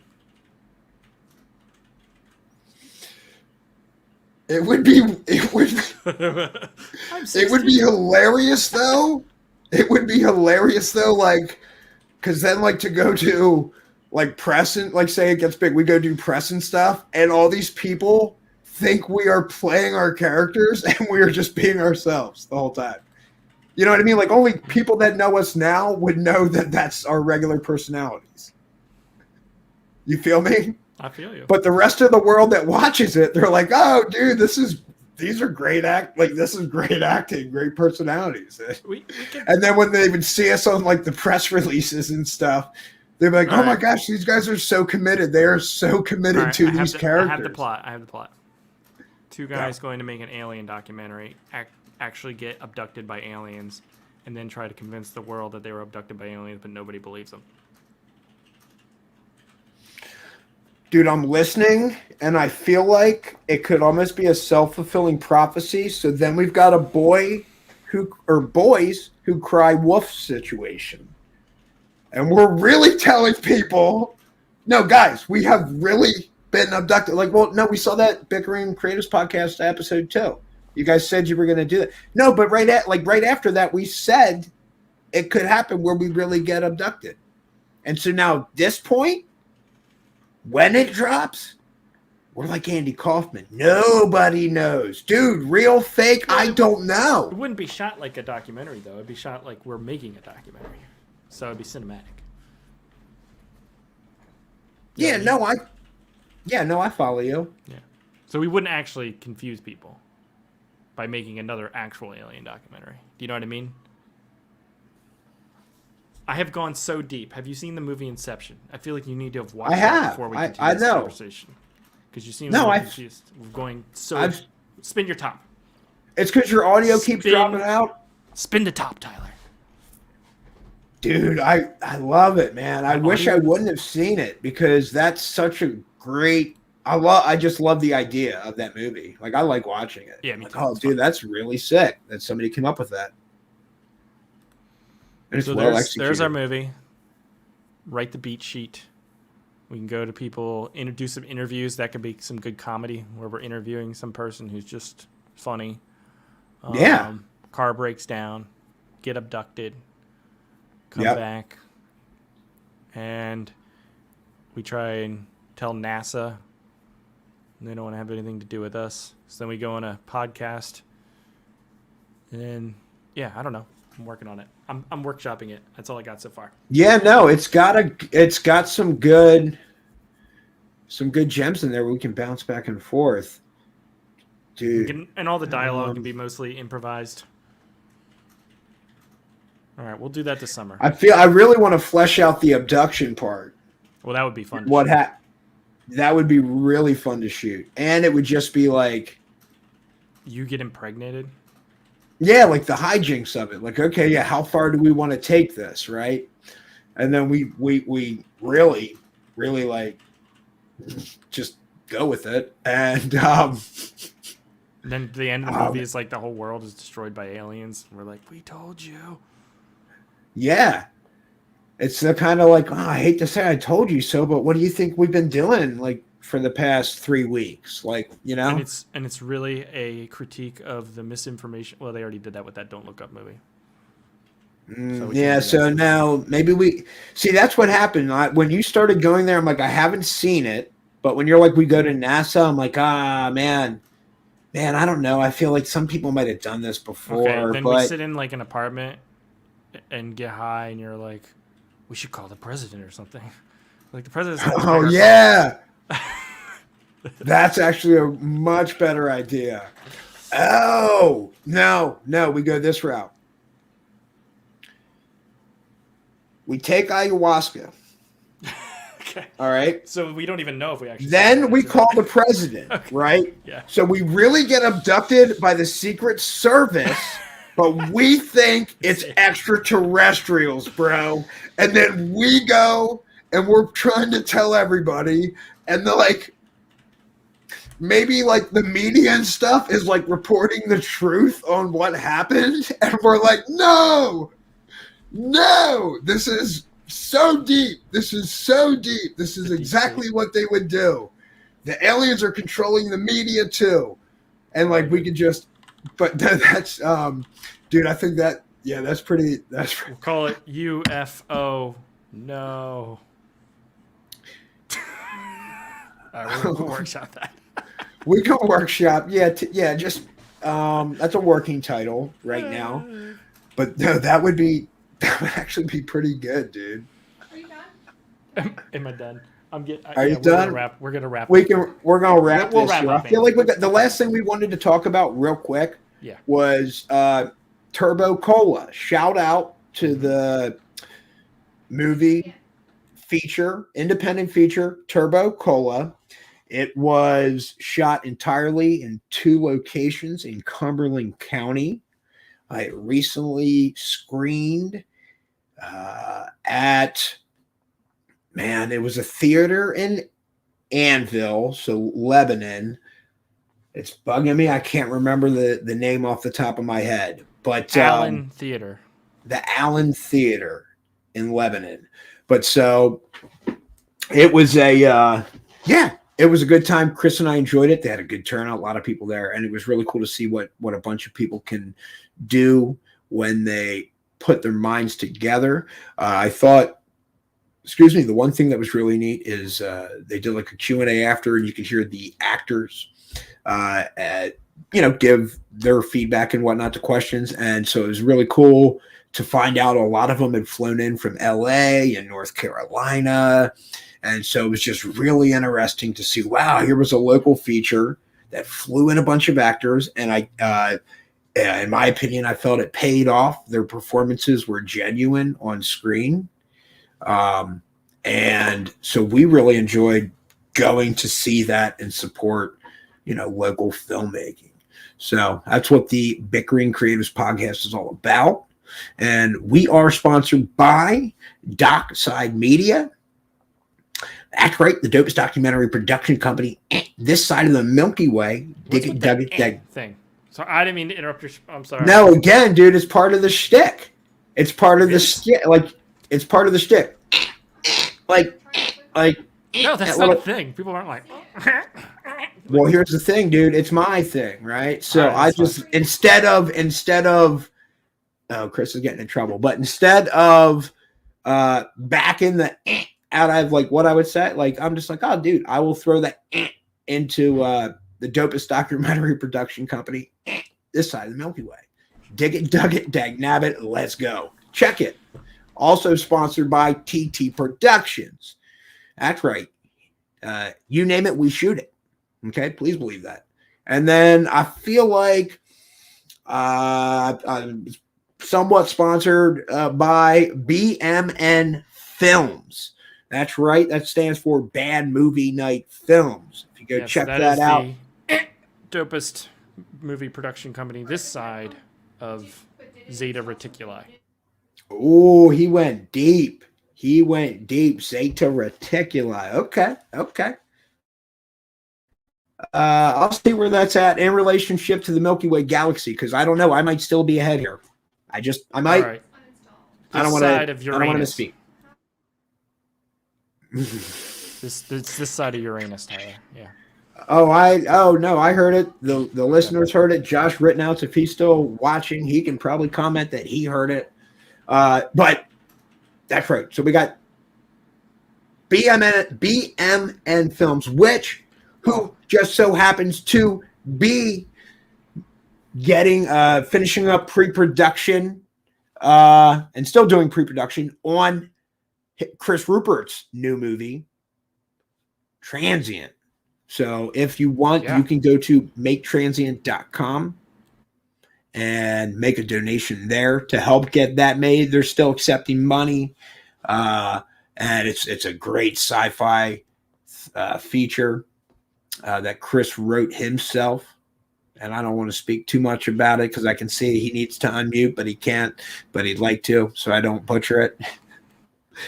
S2: It would be hilarious though. It would be hilarious though, like, because then like to go to like press and like say it gets big, we go do press and stuff, and all these people think we are playing our characters and we are just being ourselves the whole time. You know what I mean? Like only people that know us now would know that that's our regular personalities. You feel me?
S1: I feel you.
S2: But the rest of the world that watches it, they're like, "Oh, dude, these are great this is great acting, great personalities." And then when they would see us on like the press releases and stuff, they're like, "Oh my gosh, these guys are so committed. They are so committed to these characters."
S1: I have the plot. Two guys going to make an alien documentary, actually get abducted by aliens, and then try to convince the world that they were abducted by aliens, but nobody believes them.
S2: Dude, I'm listening, and I feel like it could almost be a self-fulfilling prophecy. So then we've got a boys who cry wolf situation. And we're really telling people, no, guys, we have really been abducted. Like, well, no, we saw that Bickering Creatives Podcast episode 2. You guys said you were going to do that. No, but right after that, we said it could happen where we really get abducted. And so now at this point, when it drops, we're like Andy Kaufman. Nobody knows. Dude, real, fake, I don't know.
S1: It wouldn't be shot like a documentary, though. It'd be shot like we're making a documentary. So it'd be cinematic.
S2: I follow you.
S1: Yeah. So we wouldn't actually confuse people by making another actual alien documentary. Do you know what I mean? I have gone so deep. Have you seen the movie Inception? I feel like you need to have watched it before we continue this conversation. Because you seem confused. We're going so... Spin your top.
S2: It's because your audio keeps dropping out.
S1: Spin the top, Tyler.
S2: Dude, I love it, man. I wish I
S1: audio-
S2: wouldn't have seen it because that's such a great. I just love the idea of that movie. Like I like watching it.
S1: Yeah, me
S2: Like,
S1: too.
S2: oh,
S1: It's
S2: dude,
S1: fun.
S2: that's really sick that somebody came up with that. And it's
S1: So
S2: well
S1: there's
S2: executed.
S1: our movie. Write the beat sheet. We can go to people, do some interviews. That could be some good comedy where we're interviewing some person who's just funny.
S2: Yeah.
S1: Car breaks down, get abducted, come
S2: Yep.
S1: back, and we try and tell NASA they don't want to have anything to do with us. So then we go on a podcast, and then, yeah, I don't know. I'm working on it. I'm workshopping it. That's all I got so far.
S2: Yeah, no, it's got some good gems in there where we can bounce back and forth. Dude.
S1: And all the dialogue can be mostly improvised. All right, we'll do that this summer.
S2: I really want to flesh out the abduction part.
S1: Well, that would be fun.
S2: That would be really fun to shoot. And it would just be like,
S1: you get impregnated?
S2: yeah, like the hijinks of it. Like, okay, yeah, how far do we want to take this, right? And then we really, really like just go with it. And
S1: then the end of the movie is like the whole world is destroyed by aliens. We're like, we told you.
S2: yeah. It's the kind of like, oh, I hate to say I told you so, but what do you think we've been doing like for the past 3 weeks? Like, you know?
S1: And it's really a critique of the misinformation. Well, they already did that with that Don't Look Up movie.
S2: So now maybe we see that's what happened. When you started going there, I'm like, I haven't seen it, but when you're like, we go to NASA, I'm like, man, I don't know. I feel like some people might have done this before.
S1: Okay, then
S2: but
S1: we sit in like an apartment and get high, and you're like, we should call the president or something. Like the president's.
S2: Oh yeah, that's actually a much better idea. Oh no, we go this route. We take ayahuasca.
S1: Okay.
S2: All right.
S1: So we don't even know if we actually.
S2: Then we call the president,
S1: Okay.
S2: right?
S1: Yeah.
S2: So we really get abducted by the Secret Service, but we think it's extraterrestrials, bro. And then we go and we're trying to tell everybody, and they're like, maybe like the media and stuff is like reporting the truth on what happened, and we're like, no, this is so deep. This is exactly what they would do. The aliens are controlling the media too. And like we could just, but that's, dude, I think that, yeah,
S1: We'll call it UFO. No. All right, we'll workshop that.
S2: we can workshop. Yeah. Just, that's a working title right now, but no, that would actually be pretty good, dude.
S3: Are you done?
S1: Am I done?
S2: Are you done?
S1: We're gonna wrap.
S2: We're gonna wrap
S1: We'll
S2: this.
S1: wrap
S2: Here.
S1: up,
S2: I feel like the last thing we wanted to talk about real quick
S1: Yeah.
S2: was Turbo Cola. Shout out to the movie independent feature, Turbo Cola. It was shot entirely in 2 locations in Cumberland County. I recently screened it was a theater in Anvil, so Lebanon. It's bugging me. I can't remember the name off the top of my head, but
S1: Allen Theater.
S2: The Allen Theater in Lebanon. But so it was it was a good time. Chris and I enjoyed it. They had a good turnout, a lot of people there, and it was really cool to see what a bunch of people can do when they put their minds together. I thought, the one thing that was really neat is they did like a Q&A after, and you could hear the actors give their feedback and whatnot to questions. And so it was really cool to find out a lot of them had flown in from LA and North Carolina. And so it was just really interesting to see, wow, here was a local feature that flew in a bunch of actors. And in my opinion, I felt it paid off. Their performances were genuine on screen. And so we really enjoyed going to see that and support, local filmmaking. So that's what the Bickering Creatives Podcast is all about. And we are sponsored by Dockside Media. That's right, the dopest documentary production company this side of the Milky Way.
S1: What's with that thing? So I didn't mean to interrupt your. I'm sorry.
S2: No, again, dude, it's part of the shtick. It's part of the shtick. Like, it's part of the shtick. Like.
S1: No, that's not a thing. People aren't like.
S2: Well, here's the thing, dude. It's my thing, right? So
S1: right,
S2: I just
S1: fine.
S2: instead of. Oh, Chris is getting in trouble. But instead of backing the out of like what I would say, like I'm just like, oh, dude, I will throw that into the dopest documentary production company this side of the Milky Way. Dig it, dug it, dag nabbit, let's go. Check it. Also sponsored by TT Productions. That's right. You name it, we shoot it. Okay, please believe that. And then I feel like somewhat sponsored by BMN Films. That's right. That stands for Bad Movie Night Films. If you go check that out.
S1: The dopest movie production company this side of Zeta Reticuli.
S2: Oh, he went deep. Zeta Reticuli. Okay. I'll see where that's at in relationship to the Milky Way galaxy, because I don't know. I might still be ahead here. I might.
S1: All right.
S2: I don't want to misspeak.
S1: This side of Uranus, Tyler. Yeah.
S2: Oh no, I heard it. The listeners heard it. Josh Rittenhouse, if he's still watching, he can probably comment that he heard it. But that's right. So we got BMN Films, who just so happens to be getting finishing up pre-production and still doing pre-production on Chris Rupert's new movie, Transient. So if you want, you can go to maketransient.com and make a donation there to help get that made. They're still accepting money. And it's a great sci-fi feature that Chris wrote himself. And I don't want to speak too much about it because I can see he needs to unmute, but he can't. But he'd like to, so I don't butcher it.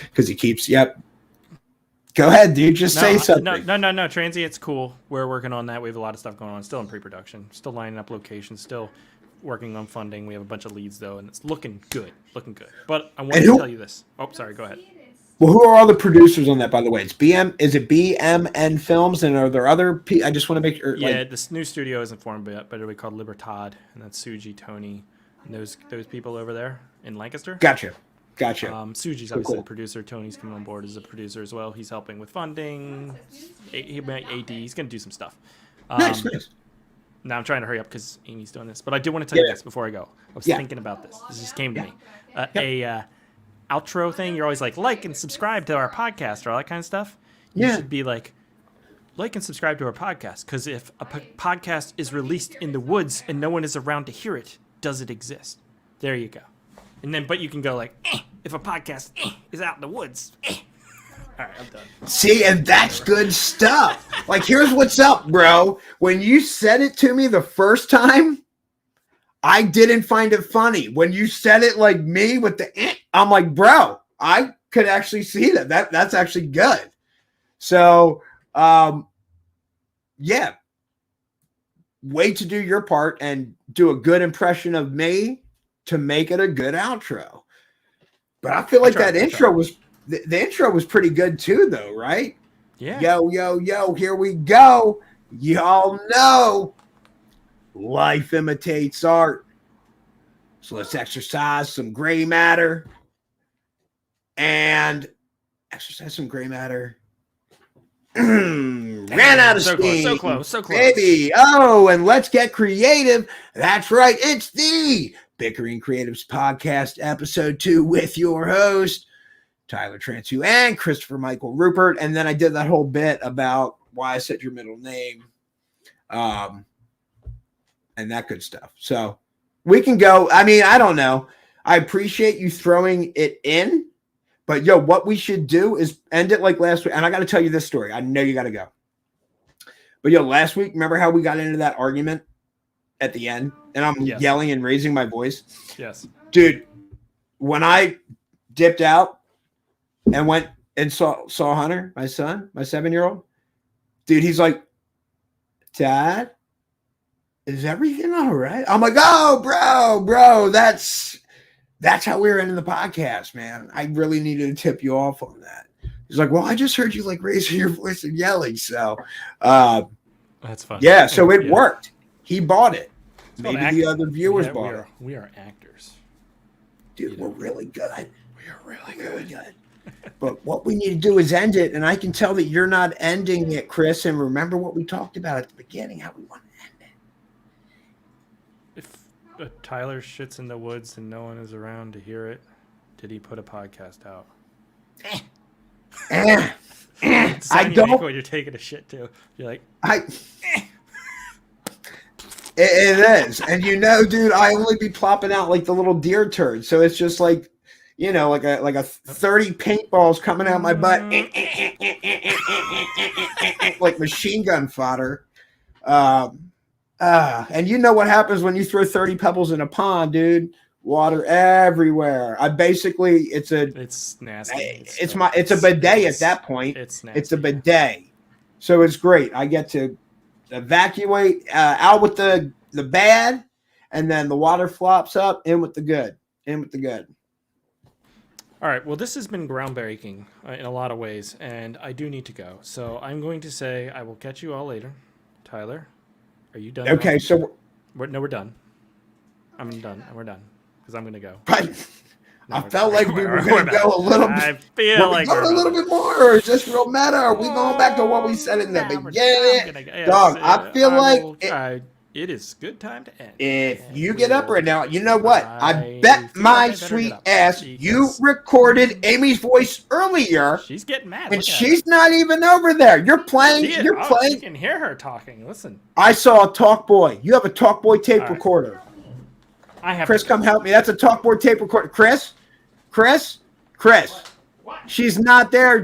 S2: Because he keeps, Go ahead, dude. Just say something.
S1: No. Transient's cool. We're working on that. We have a lot of stuff going on. Still in pre-production. Still lining up locations. Still working on funding. We have a bunch of leads, though, and it's looking good. But I want to tell you this. Oh, sorry. Go ahead.
S2: Well, who are all the producers on that, by the way? Is it BMN Films, and are there other I just want to make sure.
S1: Yeah, this new studio isn't formed yet, but it'll be called Libertad, and that's Suji, Tony, and those people over there in Lancaster.
S2: Gotcha.
S1: Suji's obviously the producer. Tony's coming on board as a producer as well. He's helping with funding. He might AD. He's going to do some stuff.
S2: Nice.
S1: Now I'm trying to hurry up because Amy's doing this. But I do want to tell you this before I go. I was thinking about this. This just came to me. Outro thing. You're always like and subscribe to our podcast or all that kind of stuff. You should be like and subscribe to our podcast, because if a podcast is released in the woods and no one is around to hear it, does it exist? There you go. And then, but you can go like, if a podcast is out in the woods. All right, I'm done.
S2: See, and that's good stuff. Like, here's what's up, bro. When you said it to me the first time, I didn't find it funny. When you said it like me with the, I'm like, bro, I could actually see that. That's actually good. So, way to do your part and do a good impression of me to make it a good outro. But I feel like that intro was the intro was pretty good too, though, right?
S1: Yeah.
S2: Yo, here we go. Y'all know life imitates art. So let's exercise some gray matter and exercise some gray matter. Ran out of steam.
S1: So close.
S2: Baby. Oh, and let's get creative. That's right. It's the Bickering Creatives Podcast, episode 2, with your host, Tyler Transu and Christopher Michael Rupert. And then I did that whole bit about why I said your middle name, and that good stuff. So we can go. I mean, I don't know. I appreciate you throwing it in, but what we should do is end it like last week. And I got to tell you this story. I know you got to go. But last week, remember how we got into that argument at the end, and I'm
S1: Yes.
S2: yelling and raising my voice.
S1: Yes.
S2: Dude, when I dipped out and went and saw Hunter, my son, my 7-year-old, dude, he's like, Dad, is everything all right? I'm like, oh, bro, that's how we were ending the podcast, man. I really needed to tip you off on that. He's like, well, I just heard you like raising your voice and yelling. So,
S1: That's fun.
S2: yeah, so it worked. He bought it. Maybe
S1: called
S2: the other viewers bought it.
S1: We are actors.
S2: Dude, we're really good.
S1: We are really
S2: Really good. But what we need to do is end it. And I can tell that you're not ending it, Chris. And remember what we talked about at the beginning, how we want to end it.
S1: If Tyler shits in the woods and no one is around to hear it, did he put a podcast out?
S2: I don't.
S1: When you're taking a shit too, you're like,
S2: It is. And dude, I only be plopping out like the little deer turd. So it's just like, like a 30 paintballs coming out my butt. Like machine gun fodder. And you know what happens when you throw 30 pebbles in a pond, dude? Water everywhere. It's
S1: nasty.
S2: It's a bidet at that point.
S1: It's nasty.
S2: It's a bidet. So it's great. I get to evacuate out with the bad, and then the water flops up, in with the good.
S1: All right. Well, this has been groundbreaking in a lot of ways, and I do need to go. So I'm going to say I will catch you all later. Tyler, are you done?
S2: Okay, so
S1: we're done. I'm done. We're done because I'm going to go.
S2: I felt like we were going to go a little bit.
S1: I feel like
S2: we're a little bit more. Or is this real meta? Are we going back to what we said in the beginning? Dog, I feel like
S1: it is good time to end.
S2: If you get up right now, you know what? I bet my sweet ass you recorded Amy's voice earlier.
S1: She's getting mad.
S2: And she's not even over there. You're playing. You're playing.
S1: You can hear her talking. Listen.
S2: I saw a Talk Boy. You have a Talk Boy tape recorder.
S1: I have.
S2: Chris, come help me. That's a Talk Boy tape recorder. Chris. She's not there.